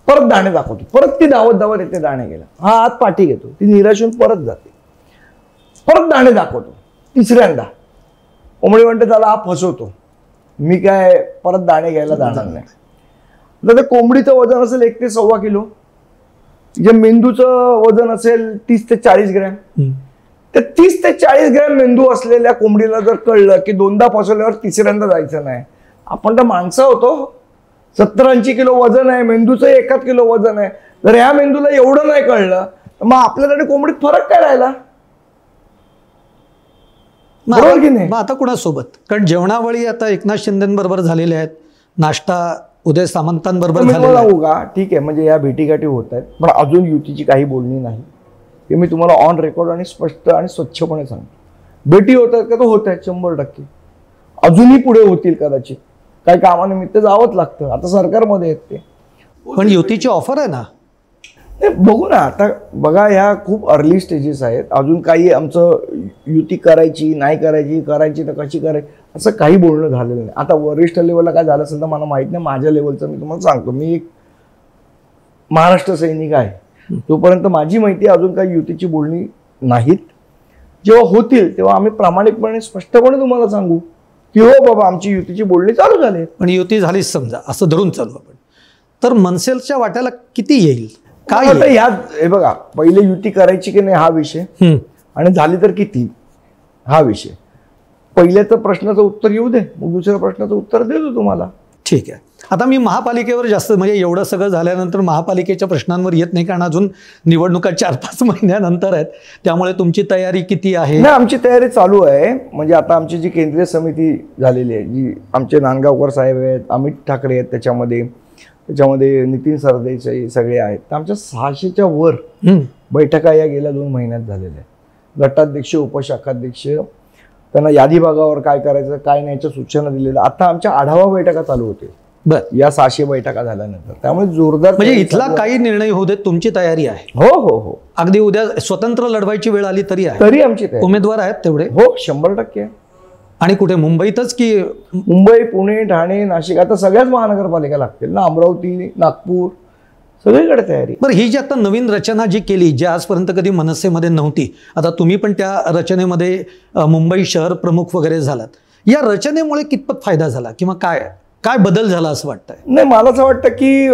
परत दाणे दाखवतो, परत ती धावत धावत येते दाणे घ्यायला, हा हात पाठी घेतो, ती निराशून परत जाते, परत दाणे दाखवतो. तिसऱ्यांदा कोंबडी म्हणते त्याला हा फसवतो, मी काय परत दाणे घ्यायला जाणार नाही. तर त्या कोंबडीचं वजन असेल 1 ते 1.25 किलो, जे मेंदूचं वजन असेल 30 ते 40 ग्रॅम. त्या 30 ते 40 ग्रॅम मेंदू असलेल्या कोंबडीला जर कळलं की 2दा फसवल्यावर तिसऱ्यांदा जायचं नाही, आपण तर माणसं होतो, 70-80 किलो वजन आहे, मेंदूचं 1 किलो वजन आहे, जर ह्या मेंदूला एवढं नाही कळलं तर मग आपल्याकडे कोंबडीत फरक काय राहिला? बरोबर की नाही? मग आता कुणासोबत? कारण जेवणावळी आता एकनाथ शिंदेबरोबर झालेले आहेत, नाश्ता उदय सामंतांबरोबर झालेला आहे. ठीक आहे, म्हणजे या भेटीगाठी होत आहेत, पण अजून युतीची काही बोलणी नाही, हे मी तुम्हाला ऑन रेकॉर्ड आणि स्पष्ट आणि स्वच्छपणे सांगतो. भेटी होत आहेत का? तो होत आहेत 100%. अजूनही पुढे होतील कदाचित, काही कामानिमित्त जावंच लागतं, आता सरकारमध्ये आहेत ते. पण युतीची ऑफर आहे ना, बघू ना. आता बघा, ह्या खूप अर्ली स्टेजेस आहेत, अजून काही आमचं युती करायची नाही करायची, करायची तर कशी करायची असं काही बोलणं झालेलं नाही. आता वरिष्ठ लेवलला काय झालं असेल तर मला माहित नाही, माझ्या लेवलचं मी तुम्हाला सांगतो, मी एक महाराष्ट्र सैनिक आहे, तोपर्यंत माझी माहिती अजून काही युतीची बोलणी नाहीत. जेव्हा होतील तेव्हा आम्ही प्रामाणिकपणे स्पष्टपणे तुम्हाला सांगू की हो बाबा आमची युतीची बोलणी चालू झाली. पण युती झालीच समजा असं धरून चालू आपण, तर मनसेच्या वाट्याला किती येईल काय आता हे बघा, पहिले युती करायची की नाही हा विषय, आणि झाली तर किती हा विषय. पहिल्याचं प्रश्नाचं उत्तर येऊ दे, मग दुसऱ्या प्रश्नाचं उत्तर देतो तुम्हाला. ठीक आहे. आता मी महापालिकेवर जास्त म्हणजे एवढं सगळं झाल्यानंतर महापालिकेच्या प्रश्नांवर येत नाही, कारण अजून निवडणुका 4-5 महिन्यानंतर आहेत. त्यामुळे तुमची तयारी किती आहे? नाही, आमची तयारी चालू आहे. म्हणजे आता आमची जी केंद्रीय समिती झालेली आहे, जी आमचे नांदगावकर साहेब आहेत, अमित ठाकरे आहेत, त्याच्यामध्ये नितीन सरदेसाई सगळे आहेत. तर आमच्या 600च्या वर बैठका या गेल्या 2 महिन्यात झालेल्या आहेत. गटाध्यक्ष, उपशाखाध्यक्ष, त्यांना यादी भागावर काय करायचं काय नाही याच्या सूचना दिलेल्या. आता आमच्या आढावा बैठका चालू होते या 600 बैठका झाल्यानंतर. त्यामुळे जोरदार, म्हणजे इथला काही निर्णय होऊ देत, तुमची तयारी आहे? हो हो हो. अगदी उद्या स्वतंत्र लढवायची वेळ आली तरी आहे? तरी आमची तयारी. उमेदवार आहेत तेवढे? हो, 100% आहे. आणि कुठे, मुंबईतच की? मुंबई, पुणे, ठाणे, नाशिक, आता सगळ्याच महानगरपालिका लागतील ना, अमरावती, नागपूर, सगळीकडे तयारी. बरं, ही जी आता नवीन रचना जी केली, जी आजपर्यंत कधी मनसेमध्ये नव्हती, आता तुम्ही पण त्या रचनेमध्ये मुंबई शहर प्रमुख वगैरे झालात, या रचनेमुळे कितपत फायदा झाला किंवा काय बदल झाला असं वाटतंय? नाही, मला असं वाटतं की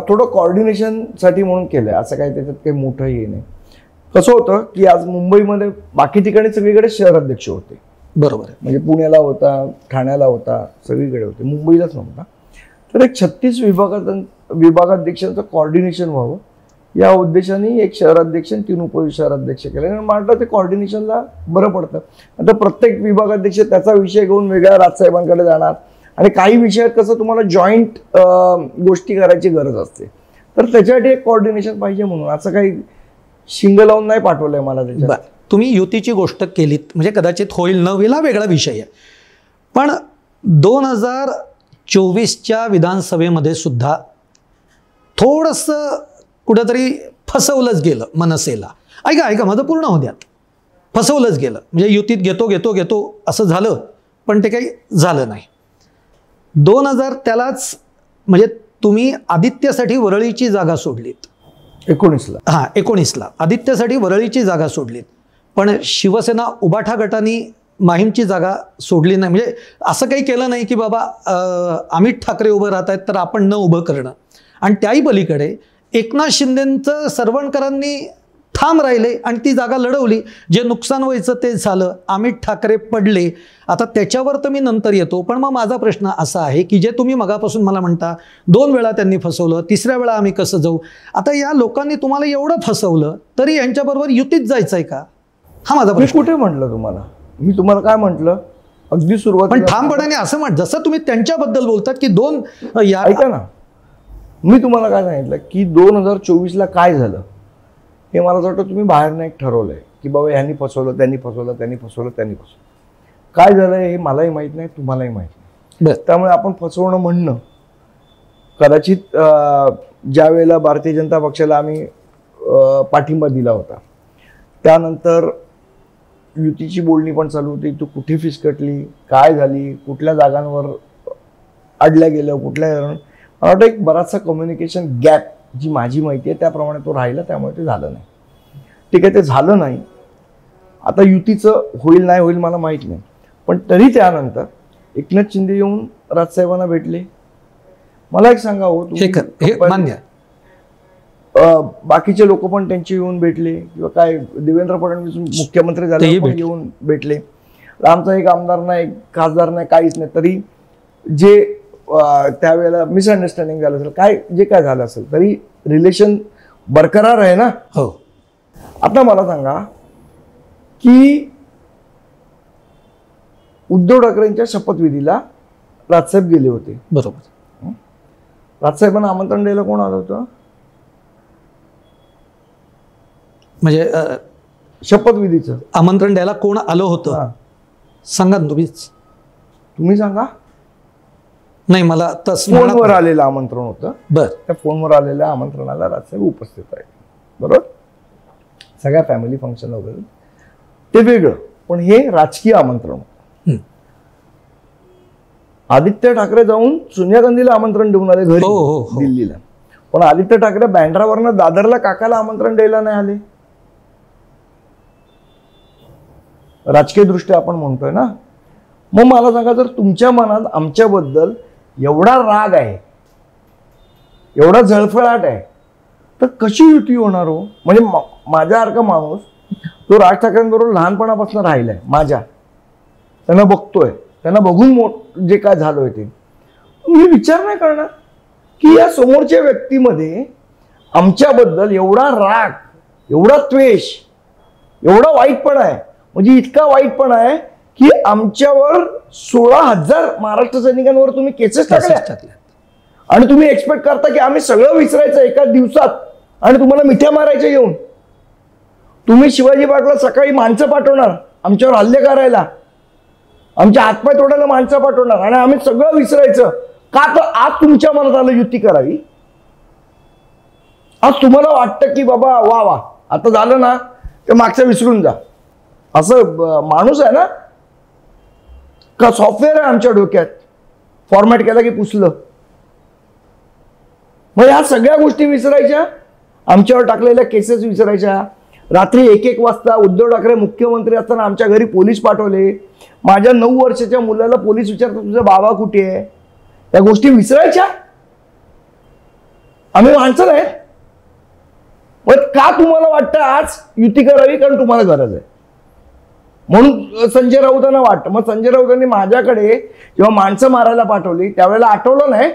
थोडं कॉर्डिनेशनसाठी म्हणून केलंय, असं काही त्याच्यात काही मोठं हे नाही. कसं होतं की आज मुंबईमध्ये बाकी ठिकाणी सगळीकडे शहर अध्यक्ष होते, बरोबर आहे, म्हणजे पुण्याला होता, ठाण्याला होता, सगळीकडे होते, मुंबईलाच नव्हता. तर एक 36 विभागाध्यक्षांचं कॉर्डिनेशन व्हावं या उद्देशाने एक शहराध्यक्ष आणि 3 उपशहराध्यक्ष केले. आणि मला वाटतं ते कॉर्डिनेशनला बरं पडतं. आता प्रत्येक विभागाध्यक्ष त्याचा विषय घेऊन वेगळ्या राजसाहेबांकडे जाणार, आणि काही विषयात कसं तुम्हाला जॉईंट गोष्टी करायची गरज असते, तर त्याच्यासाठी एक कॉर्डिनेशन पाहिजे. म्हणून असं काही शिंग लावून नाही पाठवलंय मला त्याच्यात. तुम्ही युतीची गोष्ट केलीत, म्हणजे कदाचित होईल न होईल हा वेगळा विषय आहे, पण 2024च्या विधानसभेमध्ये सुद्धा थोडंसं कुठंतरी फसवलंच गेलं मनसेला. ऐका माझं पूर्ण होऊ द्यात. फसवलंच गेलं, म्हणजे युतीत घेतो असं झालं, पण ते काही झालं नाही. 2000 त्यालाच, म्हणजे तुम्ही आदित्यसाठी वरळीची जागा सोडलीत 19ला. हां, 19ला आदित्यसाठी वरळीची जागा सोडलीत, पण शिवसेना उबाठा गटाने माहीमची जागा सोडली नाही. म्हणजे असं काही केलं नाही की बाबा अमित ठाकरे उभं राहत आहेत तर आपण न उभं करणं. आणि त्याही पलीकडे एकनाथ शिंदेंचं सरवणकरांनी ठाम राहिले आणि ती जागा लढवली. जे नुकसान व्हायचं ते झालं, अमित ठाकरे पडले. आता त्याच्यावर तर मी नंतर येतो, पण मग माझा प्रश्न असा आहे की जे तुम्ही मगापासून मला म्हणता 2 वेळा त्यांनी फसवलं, 3ऱ्या वेळा आम्ही कसं जाऊ? आता या लोकांनी तुम्हाला एवढं फसवलं तरी यांच्याबरोबर युतीत जायचंय का? हा माझा प्रश्न. मी कुठे म्हटलं तुम्हाला? मी तुम्हाला काय म्हटलं अगदी सुरुवात? पण ठामपणाने असं म्हण, जसं तुम्ही त्यांच्याबद्दल बोलतात की 2 ऐका ना, मी तुम्हाला काय सांगितलं की 2024ला काय झालं हे मला असं वाटतं तुम्ही बाहेरनं एक ठरवलंय की बाबा ह्यांनी फसवलं, त्यांनी फसवलं. काय झालं हे मलाही माहीत नाही, तुम्हालाही माहीत नाही. त्यामुळे आपण फसवणं म्हणणं कदाचित ज्या वेळेला भारतीय जनता पक्षाला आम्ही पाठिंबा दिला होता, त्यानंतर युतीची बोलणी पण चालू होती. तू कुठे फिसकटली, काय झाली, कुठल्या जागांवर अडल्या गेलं, कुठल्या, मला वाटतं एक बराचसा कम्युनिकेशन गॅप, जी माझी माहिती आहे त्याप्रमाणे तो राहिला, त्यामुळे ते झालं नाही. ठीक आहे, ते झालं नाही. आता युतीचं होईल नाही होईल मला माहीत नाही, पण तरी त्यानंतर एकनाथ शिंदे येऊन राजसाहेबांना भेटले. मला एक सांगा हो, मान्य, बाकीचे लोक पण त्यांचे येऊन भेटले, किंवा काय देवेंद्र फडणवीस मुख्यमंत्री झाले येऊन भेटले. आमचा एक आमदार नाही, एक खासदार नाही, काहीच नाही. तरी जे त्यावेळेला मिसअंडरस्टँडिंग झालं असेल, जे काय झालं असेल, तरी रिलेशन बरकरार आहे ना. हो. आता मला सांगा की उद्धव ठाकरेंच्या शपथविधीला राजसाहेब गेले होते, बरोबर. राजसाहेबांना आमंत्रण द्यायला कोण आलं होतं? म्हणजे शपथविधीचं आमंत्रण द्यायला कोण आलं होतं सांगा ना तुम्ही सांगा. नाही, मला फोनवर आलेलं आमंत्रण होतं. बर. त्या फोनवर आलेल्या आमंत्रणाला राजसाहेब उपस्थित आहेत, बरोबर. सगळ्या फॅमिली फंक्शन वगैरे ते वेगळं, पण हे राजकीय आमंत्रण होतं. आदित्य ठाकरे जाऊन सोनिया गांधीला आमंत्रण देऊन आले घरी दिल्लीला, पण आदित्य ठाकरे बँड्रावरनं दादरला काकाला आमंत्रण द्यायला नाही आले. राजकीय दृष्ट्या आपण म्हणतोय ना, मग मला सांगा, जर तुमच्या मनात आमच्याबद्दल एवढा राग आहे, एवढा जळफळाट आहे, तर कशी युती होणार हो? म्हणजे माझ्यासारखा माणूस जो राज ठाकरेंबरोबर लहानपणापासून राहिलाय, त्यांना बघतोय, त्यांना बघून जे काय झालोय ते, मी विचार नाही करणार की या समोरच्या व्यक्तीमध्ये आमच्याबद्दल एवढा राग, एवढा द्वेष, एवढा वाईटपणा आहे. म्हणजे इतका वाईटपणा आहे की आमच्यावर 16,000 महाराष्ट्र सैनिकांवर तुम्ही केसेस टाकल्या आणि तुम्ही एक्सपेक्ट करता की आम्ही सगळं विसरायचं एका दिवसात आणि तुम्हाला मिठ्या मारायच्या येऊन. तुम्ही शिवाजी पार्कला सकाळी माणसं पाठवणार आमच्यावर हल्ले करायला, आमचे हातपाय तोडायला माणसं पाठवणार आणि आम्ही सगळं विसरायचं का? तर आज तुमच्या मनात आलं युती करावी. आज तुम्हाला वाटतं की बाबा वा वा आता झालं ना, ते मागचं विसरून जा, असं माणूस आहे ना का? सॉफ्टवेअर आहे आमच्या डोक्यात, फॉर्मॅट केला की पुसलं. मग ह्या सगळ्या गोष्टी विसरायच्या, आमच्यावर टाकलेल्या केसेस विसरायच्या. रात्री 1-1 वाजता उद्धव ठाकरे मुख्यमंत्री असताना आमच्या घरी पोलीस पाठवले. माझ्या 9 वर्षाच्या मुलाला पोलीस विचारतात तुझा बाबा कुठे आहे? त्या गोष्टी विसरायच्या. आम्ही माणसं नाही. पण का तुम्हाला वाटतं आज युती करावी? कारण तुम्हाला गरज आहे म्हणून संजय राऊतांना वाटतं. मग संजय राऊतांनी माझ्याकडे जेव्हा माणसं मारायला पाठवली त्यावेळेला आठवलं नाही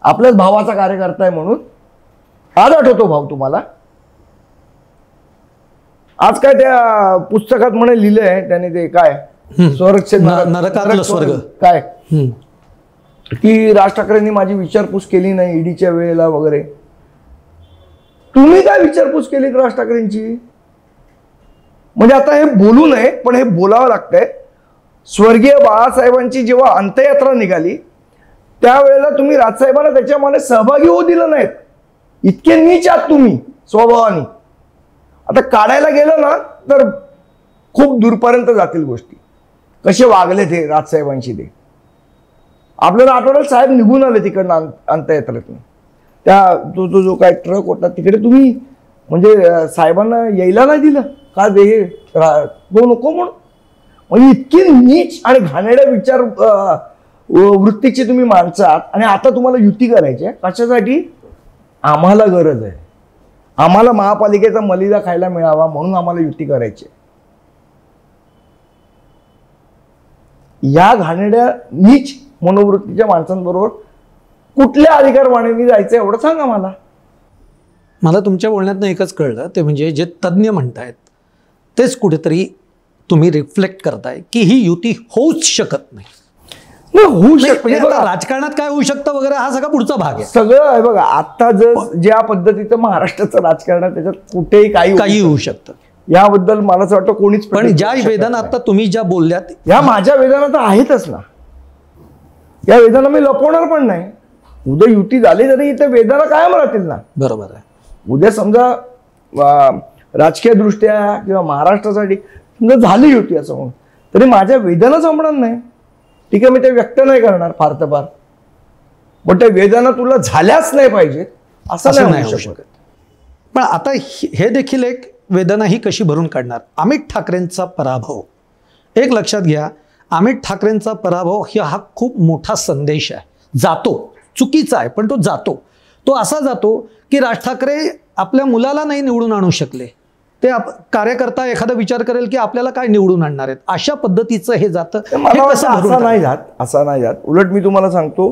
आपल्याच भावाचा कार्यकर्ता आहे म्हणून. आज आठवतो भाऊ तुम्हाला? आज काय त्या पुस्तकात म्हणे लिहिलंय त्याने, ते काय संरक्षण नरकातलं स्वर्ग काय, की राज ठाकरेंनी माझी विचारपूस केली नाही ईडीच्या वेळेला वगैरे. तुम्ही काय विचारपूस केली राज ठाकरेंची? म्हणजे आता हे बोलू नये पण हे बोलावं लागतंय. स्वर्गीय बाळासाहेबांची जेव्हा अंत्ययात्रा निघाली त्यावेळेला तुम्ही राजसाहेबांना त्याच्यामध्ये सहभागी होऊ दिलं नाहीत. इतके नीच आहात तुम्ही स्वभावाने. आता काढायला गेलं ना तर खूप दूरपर्यंत जातील गोष्टी. कसे वागले ते राजसाहेबांशी ते आपल्याला आठवड्यात साहेब निघून आले तिकडनं अंत्ययात्रेतून. त्या जो काय ट्रक होता तिकडे तुम्ही म्हणजे साहेबांना यायला नाही दिलं का? ते तो नको म्हणून. म्हणजे इतकी नीच आणि घाणेरड्या विचार वृत्तीची तुम्ही माणसं आहात. आणि आता तुम्हाला युती करायची आहे कशासाठी? आम्हाला गरज आहे, आम्हाला महापालिकेचा मलिदा खायला मिळावा म्हणून आम्हाला युती करायची आहे. या घाणेरड्या नीच मनोवृत्तीच्या माणसांबरोबर कुठल्या अधिकारवाणीने जायचं एवढं सांगा मला. मला तुमच्या बोलण्यातनं एकच कळलं, ते म्हणजे जे तज्ज्ञ म्हणतायत तेच कुठेतरी तुम्ही रिफ्लेक्ट करताय की ही युती होऊच शकत नाही. होऊ शकते. राजकारणात काय होऊ शकतं वगैरे हा सगळा पुढचा भाग आहे. सगळं आहे बघा. आता जर ज्या पद्धतीचं महाराष्ट्राचं राजकारण आहे त्याच्यात कुठेही काही होऊ शकतं. याबद्दल मला असं वाटतं कोणीच. पण ज्या वेदना आता तुम्ही ज्या बोलल्यात या माझ्या वेदना तर आहेतच ना. या वेदना मी लपवणार पण नाही. उद्या युती झाली तरी इथे वेदना कायम राहतील ना. बरोबर आहे. उद्या समजा राजकीय दृष्ट्या किंवा महाराष्ट्रासाठी समजा झाली युती असं म्हणून तरी माझ्या वेदना संपणार नाही. ठीक आहे, मी ते व्यक्त नाही करणार फार तर फार, पण त्या वेदना तुला झाल्याच नाही पाहिजेत असं नाही होऊ शकत. पण आता हे देखील एक वेदना ही कशी भरून काढणार? अमित ठाकरेंचा पराभव, एक लक्षात घ्या, अमित ठाकरेंचा पराभव हा खूप मोठा संदेश आहे. जातो, चुकीचा आहे पण तो जातो. तो असा जातो की राज ठाकरे आपल्या मुलाला नाही निवडून आणू शकले, ते कार्यकर्ता एखादा विचार करेल की आपल्याला काय निवडून आणणार आहेत, अशा पद्धतीचं हे जातं. असा नाही जात. उलट मी तुम्हाला सांगतो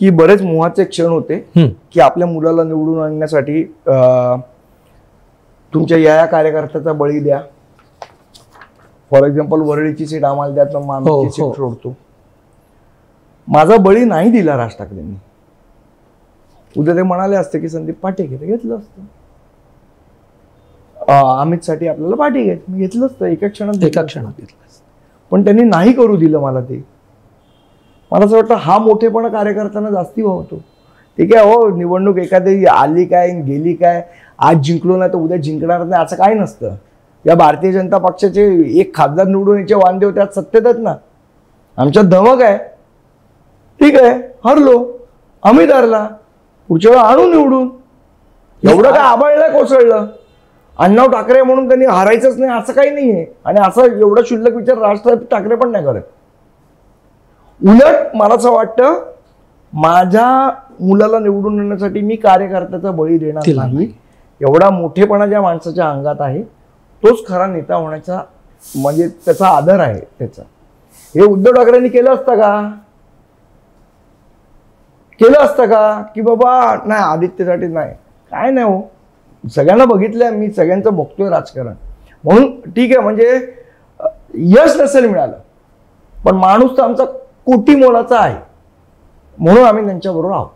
की बरेच मोहाचे क्षण होते की आपल्या मुलाला निवडून आणण्यासाठी तुमच्या या कार्यकर्त्याचा बळी द्या. फॉर एक्झाम्पल वरळीची सीट आम्हाला द्या तर मानची सीट सोडतो. माझा बळी नाही दिला राज ठाकरेंनी. उद्या ते म्हणाले असते की संदीप पाटील घेतलं असतं, अमित साठी आपल्याला पाठी मी घेतलं असतं, एका क्षणात घेतलं. पण त्यांनी नाही करू दिलं मला. ते मला असं वाटतं हा मोठेपणा कार्यकर्त्यांना जास्ती होतो. ठीक आहे, हो निवडणूक एखादी आली काय गेली काय, आज जिंकलो नाही तर उद्या जिंकणार नाही असं काही नसतं. या भारतीय जनता पक्षाचे एक खासदार निवडून याचे वांदे होते, आज सत्तेत आहेत ना. आमच्यात धमक आहे. ठीक आहे, हरलो, अमित हरला, पुढच्या वेळा आणून निवडून. एवढं काय आबाळलं कोसळलं. अण्णा ठाकरे म्हणून त्यांनी हारायचंच नाही असं काही नाहीये. आणि असं एवढा क्षुल्लक विचार राज ठाकरे पण नाही करत. उलट मला असं वाटतं माझ्या मुलाला निवडून आणण्यासाठी मी कार्यकर्त्याचा बळी देणार नाही. एवढा मोठेपणा ज्या माणसाच्या अंगात आहे तोच खरा नेता होण्याचा म्हणजे त्याचा आदर आहे त्याचा. हे उद्धव ठाकरेंनी केलं असतं का की बाबा नाही आदित्यसाठी नाही, काय नाही हो. सगळ्यांना बघितलंय मी, सगळ्यांचं बघतोय राजकारण, म्हणून ठीक आहे. म्हणजे यश नसेल मिळालं पण माणूस तर आमचा कोटी मोलाचा आहे म्हणून आम्ही त्यांच्याबरोबर आहोत.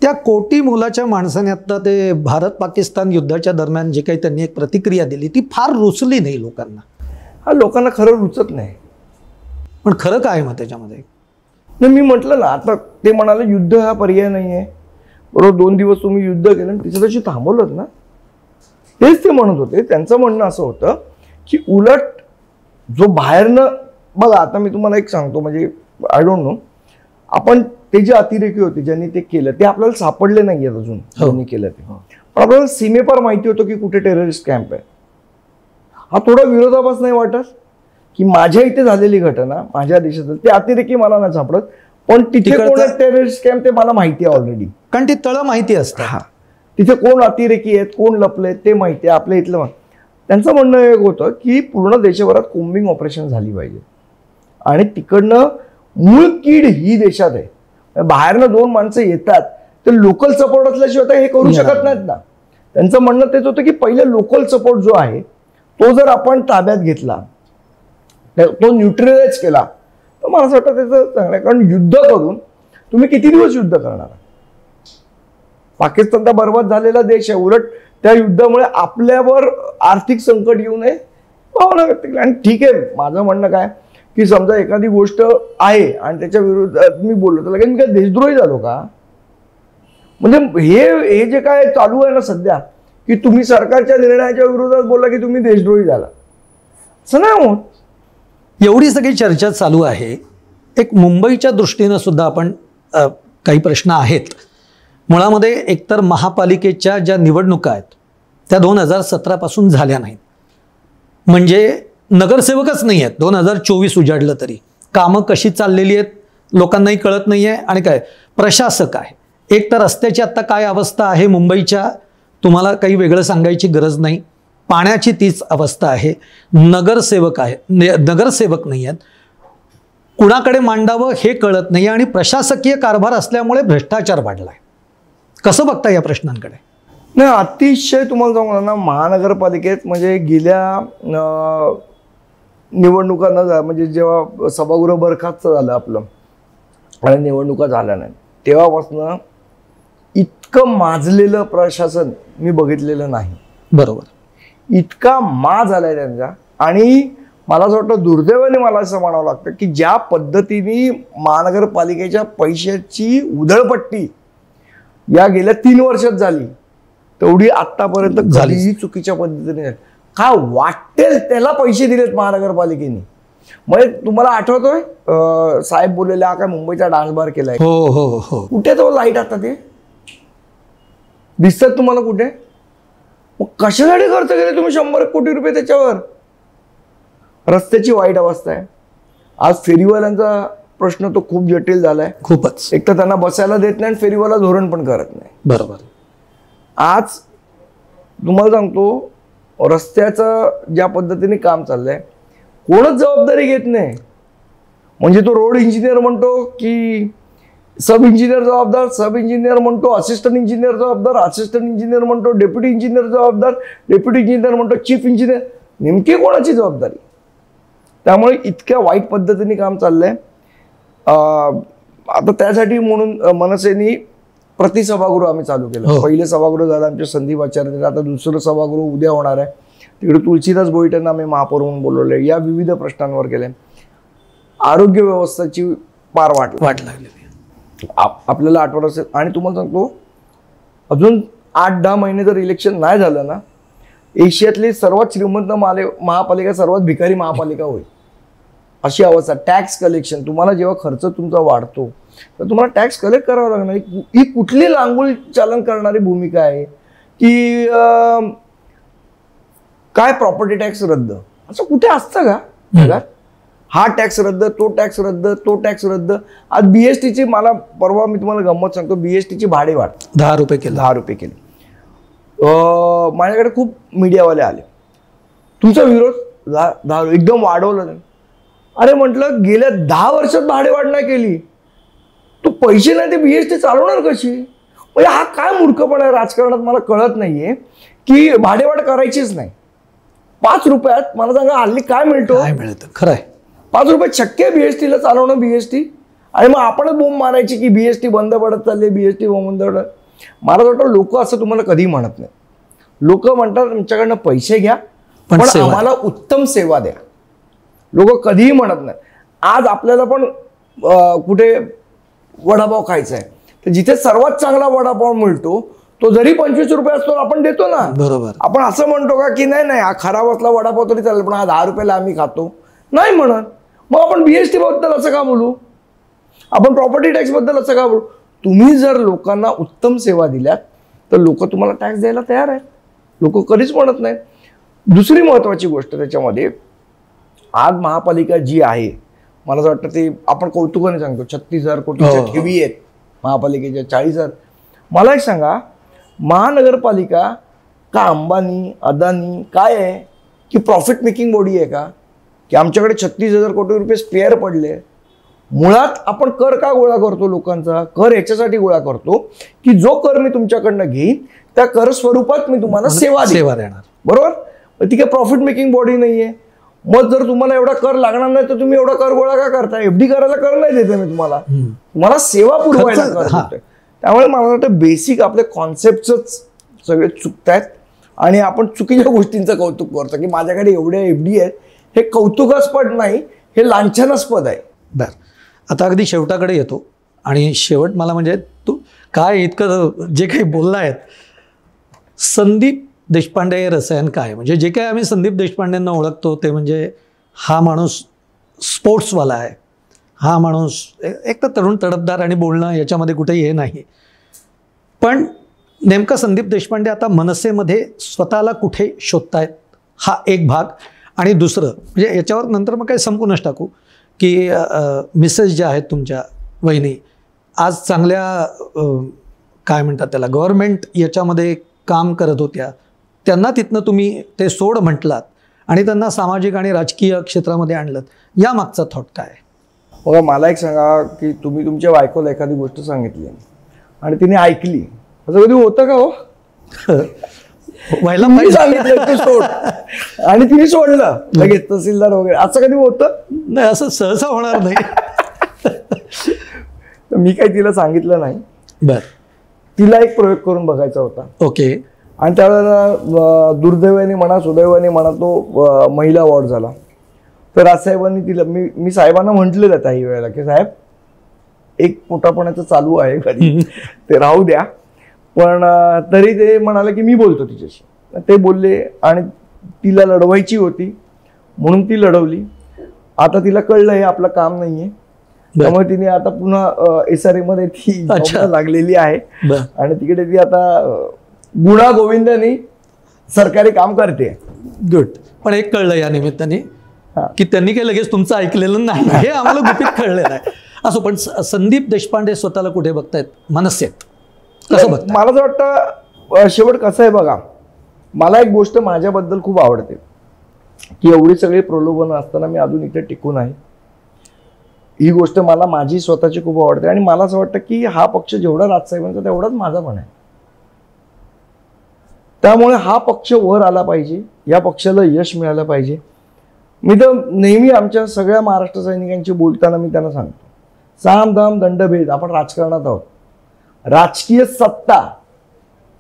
त्या कोटी मोलाच्या माणसाने आता ते भारत पाकिस्तान युद्धाच्या दरम्यान जे काही त्यांनी एक प्रतिक्रिया दिली ती फार रुचली नाही लोकांना. हा लोकांना खरं रुचत नाही. पण खरं काय मग त्याच्यामध्ये? मी म्हटलं ना, आता ते म्हणाले युद्ध हा पर्याय नाही आहे. बरोबर, 2 दिवस तुम्ही युद्ध केलं आणि तिच्या तशी थांबवलं ना, तेच ते म्हणत होते. त्यांचं म्हणणं असं होतं की उलट जो बाहेरनं बघा, आता मी तुम्हाला एक सांगतो, म्हणजे आय डोंट नो, आपण ते जे अतिरेकी होते ज्यांनी ते केलं ते आपल्याला सापडले नाही आहेत अजून ज्यांनी केलं ते. पण आपल्याला सीमेपार माहिती होतं की कुठे टेररिस्ट कॅम्प आहे. हा थोडा विरोधाभास नाही वाटत की माझ्या इथे झालेली घटना माझ्या देशात ते अतिरेकी मला नाही सापडत, पण तिथे कोण टेररिस्ट कॅम्प ते मला माहिती आहे ऑलरेडी, कारण ती तळं माहिती असतं. हा, तिथे कोण अतिरेकी आहेत कोण लपले ते माहिती आहे आपल्या इथलं. त्यांचं म्हणणं एक होतं की पूर्ण देशभरात कोम्बिंग ऑपरेशन झाली पाहिजे आणि तिकडनं मूळ कीड ही देशात आहे. बाहेरनं 2 माणसं येतात तर लोकल सपोर्ट असल्याशिवाय हे करू शकत नाहीत ना. त्यांचं म्हणणं तेच होतं की पहिले लोकल सपोर्ट जो आहे तो जर आपण ताब्यात घेतला, तो न्यूट्रलाइज केला तर मला असं वाटतं त्याचं चांगलं आहे. कारण युद्ध करून तुम्ही किती दिवस युद्ध करणार? पाकिस्तान तर बर्बाद झालेला देश आहे. उलट त्या युद्धामुळे आपल्यावर आर्थिक संकट येऊ नये भावना व्यक्त केली. आणि ठीक आहे, माझं म्हणणं काय की समजा एखादी गोष्ट आहे आणि त्याच्या विरोधात मी बोललो तर लगेच मी काय देशद्रोही झालो का? म्हणजे हे जे काय चालू आहे ना सध्या की तुम्ही सरकारच्या निर्णयाच्या विरोधात बोलला की तुम्ही देशद्रोही झाला, असं नाही होत. एवढी सगळी चर्चा चालू आहे. एक मुंबईच्या दृष्टीनं सुद्धा आपण काही प्रश्न आहेत. मुळामध्ये एकतर महापालिकेच्या ज्या निवडणुका आहेत त्या 2017 पासून झाल्या नाहीत. म्हणजे नगरसेवकच नाही आहेत. 2024 उजाडलं तरी कामं कशी चाललेली आहेत लोकांनाही कळत नाही आहे. आणि काय प्रशासक आहे. एक तर रस्त्याची आत्ता काय अवस्था आहे मुंबईच्या, तुम्हाला काही वेगळं सांगायची गरज नाही. पाण्याची तीच अवस्था आहे. नगरसेवक नाही आहेत. कुणाकडे मांडावं हे कळत नाही आणि प्रशासकीय कारभार असल्यामुळे भ्रष्टाचार वाढला आहे. कसं बघता या प्रश्नांकडे? नाही, अतिशय तुम्हाला सांगू ना, महानगरपालिकेत म्हणजे गेल्या निवडणुका न झाल्या, म्हणजे जेव्हा सभागृह बरखास्त झालं आपलं आणि निवडणुका झाल्या नाही तेव्हापासून इतकं माजलेलं प्रशासन मी बघितलेलं नाही. बरोबर, इतका माज आलाय त्यांचा. आणि मला असं वाटतं दुर्दैवाने मला असं म्हणावं लागतं की ज्या पद्धतीने महानगरपालिकेच्या पैशाची उधळपट्टी या गेल्या 3 वर्षात झाली तेवढी आतापर्यंत कधीही चुकीच्या पद्धतीने झाली. काय वाटेल त्याला पैसे दिलेत महानगरपालिकेने. म्हणजे तुम्हाला आठवतोय साहेब बोललेले काय मुंबईचा डान्स बार केलाय? हो हो हो. कुठे तो लाईट आता ते दिसतात तुम्हाला कुठे? मग कशासाठी खर्च केले तुम्ही 100 कोटी रुपये त्याच्यावर? रस्त्याची वाईट अवस्था आहे. आज फेरीवाल्यांचा प्रश्न तो खूप जटिल झालाय. खूपच. एक तर त्यांना बसायला देत नाही आणि फेरीवाला धोरण पण करत नाही. बरोबर. आज तुम्हाला सांगतो रस्त्याचं ज्या पद्धतीने काम चाललंय कोणच जबाबदारी घेत नाही. म्हणजे तो रोड इंजिनियर म्हणतो की सब इंजिनियर जबाबदार, सब इंजिनियर म्हणतो असिस्टंट इंजिनियर जबाबदार, असिस्टंट इंजिनियर म्हणतो डेप्युटी इंजिनियर जबाबदार, डेप्युटी इंजिनियर म्हणतो चीफ इंजिनियर. नेमकी कोणाची जबाबदारी? त्यामुळे इतक्या वाईट पद्धतीने काम चाललंय. आता त्यासाठी म्हणून मनसेनी प्रतिसभागृह आम्ही चालू केलं. पहिले सभागृह झालं आमच्या संदीप आचार्य, आता दुसरं सभागृह उद्या होणार आहे. तिकडे तुळशीदास भोईटेंना आम्ही महापौर म्हणून बोलवले. या विविध प्रश्नांवर केले. आरोग्य व्यवस्थेची पार वाट लागलेली आपल्याला आठवत असेल. आणि तुम्हाला सांगतो अजून 8-10 महिने जर इलेक्शन नाही झालं ना, एशियातली सर्वात श्रीमंत महापालिका सर्वात भिकारी महापालिका होईल अशी अवस्था. टॅक्स कलेक्शन, तुम्हाला जेव्हा खर्च तुमचा वाढतो तर तुम्हाला टॅक्स कलेक्ट करावा लागणार. ही कुठली लांगुल चालन करणारी भूमिका आहे की काय प्रॉपर्टी टॅक्स रद्द, असं कुठे असतं का जगात? हा टॅक्स रद्द, तो टॅक्स रद्द, तो टॅक्स रद्द. आज बीएसटीची, मला परवा मी तुम्हाला गंमत सांगतो, बीएसटीची भाडे वाढ 10 रुपये केलं. 10 रुपये केले. माझ्याकडे खूप मीडियावाले आले, तुमचा विरोध 10 एकदम वाढवलं नाही. अरे म्हटलं, गेल्या 10 वर्षात भाडे वाढ नाही केली, तू पैसे नाही ते बीएसटी चालवणार कशी? म्हणजे हा काय मूर्खपणा आहे राजकारणात, मला कळत नाहीये की भाडेवाढ करायचीच नाही. 5 रुपयात मला सांगा हल्ली काय मिळतो? काय मिळतं? खरं आहे. 5 रुपये शक्य आहे बीएसटीला चालवणं, बीएसटी. आणि मग आपणच बोंब मारायची की बीएसटी बंद पडत चालली, बीएसटी बंद पडत. मला वाटतं लोक असं तुम्हाला कधी म्हणत नाही. लोक म्हणतात तुमच्याकडनं पैसे घ्या पण आम्हाला उत्तम सेवा द्या. लोक कधीही म्हणत नाही. आज आपल्याला पण कुठे वडापाव खायचा आहे, तर जिथे सर्वात चांगला वडापाव मिळतो तो जरी 25 रुपये असतो आपण देतो ना. बरोबर. आपण असं म्हणतो का की नाही हा खराब असला वडापाव तरी चालेल पण हा 10 रुपयाला आम्ही खातो? नाही म्हणत. मग आपण बीएसटी बद्दल असं का बोलू? आपण प्रॉपर्टी टॅक्स बद्दल असं का बोलू? तुम्ही जर लोकांना उत्तम सेवा दिल्यात तर लोक तुम्हाला टॅक्स द्यायला तयार आहेत. लोक कधीच म्हणत नाहीत. दुसरी महत्वाची गोष्ट त्याच्यामध्ये, आज महापालिका जी आहे, मला असं वाटतं ते आपण कौतुकाने सांगतो 36,000 कोटीच्या ठेवी आहेत महापालिकेच्या, 40,000. मला एक सांगा, महानगरपालिका का अंबानी अदानी काय आहे की प्रॉफिट मेकिंग बॉडी आहे का? की आमच्याकडे 36,000 कोटी रुपये स्पेअर पडले. मुळात आपण कर का गोळा करतो? लोकांचा कर याच्यासाठी गोळा करतो की जो कर मी तुमच्याकडनं घेईन त्या कर स्वरूपात मी तुम्हाला सेवा देणार. बरोबर? ती काय प्रॉफिट मेकिंग बॉडी नाहीये. मग जर तुम्हाला एवढा कर लागणार नाही तर तुम्ही एवढा कर गोळा का करताय? एफडी करायला कर नाही देते मी तुम्हाला सेवा पुरवायला कर देतोय. त्यामुळे मला वाटतं बेसिक आपले कॉन्सेप्टच सगळे चुकतायत आणि आपण चुकीच्या गोष्टींचं कौतुक करतो की माझ्याकडे एवढे एफडी आहेत. हे कौतुकास्पद नाही, हे लांछनास्पद आहे. बरं, आता अगदी शेवटाकडे येतो आणि शेवट मला म्हणजे तू काय इतकं जे काही बोलला आहेत, संदीप देशपांडे रसायन काय, म्हणजे जे काही आम्ही संदीप देशपांडेंना ओळखतो ते म्हणजे हा माणूस स्पोर्ट्सवाला आहे, हा माणूस एक तर तरुण तडफदार आणि बोलणं याच्यामध्ये कुठेही हे नाही. पण नेमका संदीप देशपांडे आता मनसेमध्ये स्वतःला कुठे शोधतायत हा एक भाग. आणि दुसरं म्हणजे याच्यावर नंतर मग काही संपूनच टाकू की मिसेस ज्या आहेत तुमच्या वहिनी आज चांगल्या काय म्हणतात त्याला गव्हर्नमेंट याच्यामध्ये काम करत होत्या, त्यांना तिथनं तुम्ही ते सोड म्हटलात आणि त्यांना सामाजिक आणि राजकीय क्षेत्रामध्ये आणलं, या मागचा थॉट काय? बघा, मला एक सांगा की तुम्ही तुमच्या बायकोला एखादी गोष्ट सांगितली आणि तिने ऐकली, असं कधी होतं का? हो, व्हायला मी सांगितलं तू सोड आणि तिने सोडलं लगेच, तहसीलदार वगैरे, असं कधी होतं? नाही, असं सहसा होणार नाही. मी काही तिला सांगितलं नाही. बर, तिला एक प्रयोग करून बघायचा होता. ओके. आणि त्यावेळेला दुर्दैवाने म्हणा सुदैवाने म्हणा तो महिला वॉर्ड झाला. तर राजसाहेबांनी तिला, मी साहेबांना म्हटलेलं काही वेळेला की साहेब एक पोटापणाचं चालू आहे घरी, ते राहू द्या. पण तरी ते म्हणाले की मी बोलतो तिच्याशी. ते बोलले आणि तिला लढवायची होती म्हणून ती लढवली. आता तिला कळलं हे आपलं काम नाहीये, त्यामुळे तिने आता पुन्हा SRA मध्ये ती लागलेली आहे आणि तिकडे ती आता गुणा गोविंदानी सरकारी काम करते. गुड. पण एक कळलं या निमित्ताने की त्यांनी काही लगेच तुमचं ऐकलेलं नाही, हे आम्हाला गुपित कळलेलं आहे. असो, पण संदीप देशपांडे स्वतःला कुठे बघतायत? मनसेत कसं बघताय? मला असं वाटतं शेवट कसं आहे बघा, मला एक गोष्ट माझ्याबद्दल खूप आवडते की एवढी सगळी प्रलोभनं असताना मी अजून इथे टिकून आहे. ही गोष्ट मला माझी स्वतःची खूप आवडते आणि मला असं वाटतं की हा पक्ष जेवढा राजसाहेबांचा तेवढाच माझा पण आहे. त्यामुळे हा पक्ष वर आला पाहिजे, या पक्षाला यश मिळालं पाहिजे. मी तर नेहमी आमच्या सगळ्या महाराष्ट्र सैनिकांशी बोलताना मी त्यांना सांगतो, साम दाम दंडभेद, आपण राजकारणात आहोत. राजकीय सत्ता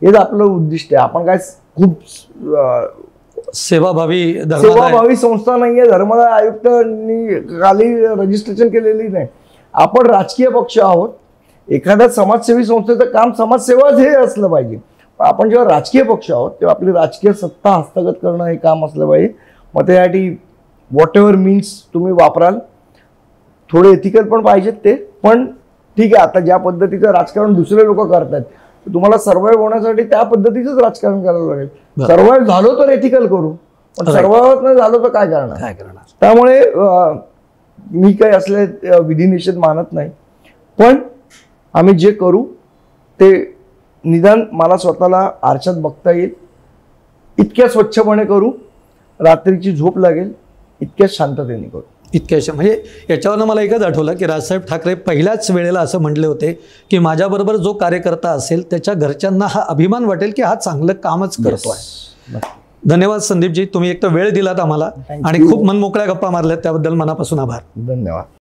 हेच आपलं उद्दिष्ट आहे. आपण काय खूप सेवाभावी संस्था नाहीये, धर्मदाय आयुक्तांनी खाली रजिस्ट्रेशन केलेली नाही. आपण राजकीय पक्ष आहोत. एखाद्या समाजसेवी संस्थेचं काम समाजसेवाच हे असलं पाहिजे. आपण जेव्हा राजकीय पक्ष आहोत तेव्हा आपली राजकीय सत्ता हस्तगत करणं हे काम असलं पाहिजे. मग त्यासाठी व्हॉट एव्हर मीन्स तुम्ही वापराल. थोडे एथिकल पण पाहिजेत ते, पण ठीक आहे. आता ज्या पद्धतीचं राजकारण दुसरे लोक करतात, तुम्हाला सर्व्हाइव्ह होण्यासाठी त्या पद्धतीचंच राजकारण करावं लागेल. सर्व्हाइव्ह झालो तर एथिकल करू, पण सर्वात नाही झालं तर काय करणार. काय करणार. त्यामुळे मी काही असले विधिनिषेध मानत नाही, पण आम्ही जे करू ते निदान मला स्वतःला आरशात बघता येईल इतक्या स्वच्छपणे करू, रात्रीची झोप लागेल इतक्या शांततेने करू. इतक्याशा म्हणजे याच्यावरनं मला एकच आठवलं की राजसाहेब ठाकरे पहिल्याच वेळेला असं म्हटले होते की माझ्याबरोबर जो कार्यकर्ता असेल त्याच्या घरच्यांना हा अभिमान वाटेल की हा चांगलं कामच करतो आहे. धन्यवाद संदीपजी, तुम्ही एक तर वेळ दिलात आम्हाला आणि खूप मनमोकळ्या गप्पा मारल्यात त्याबद्दल मनापासून आभार. धन्यवाद.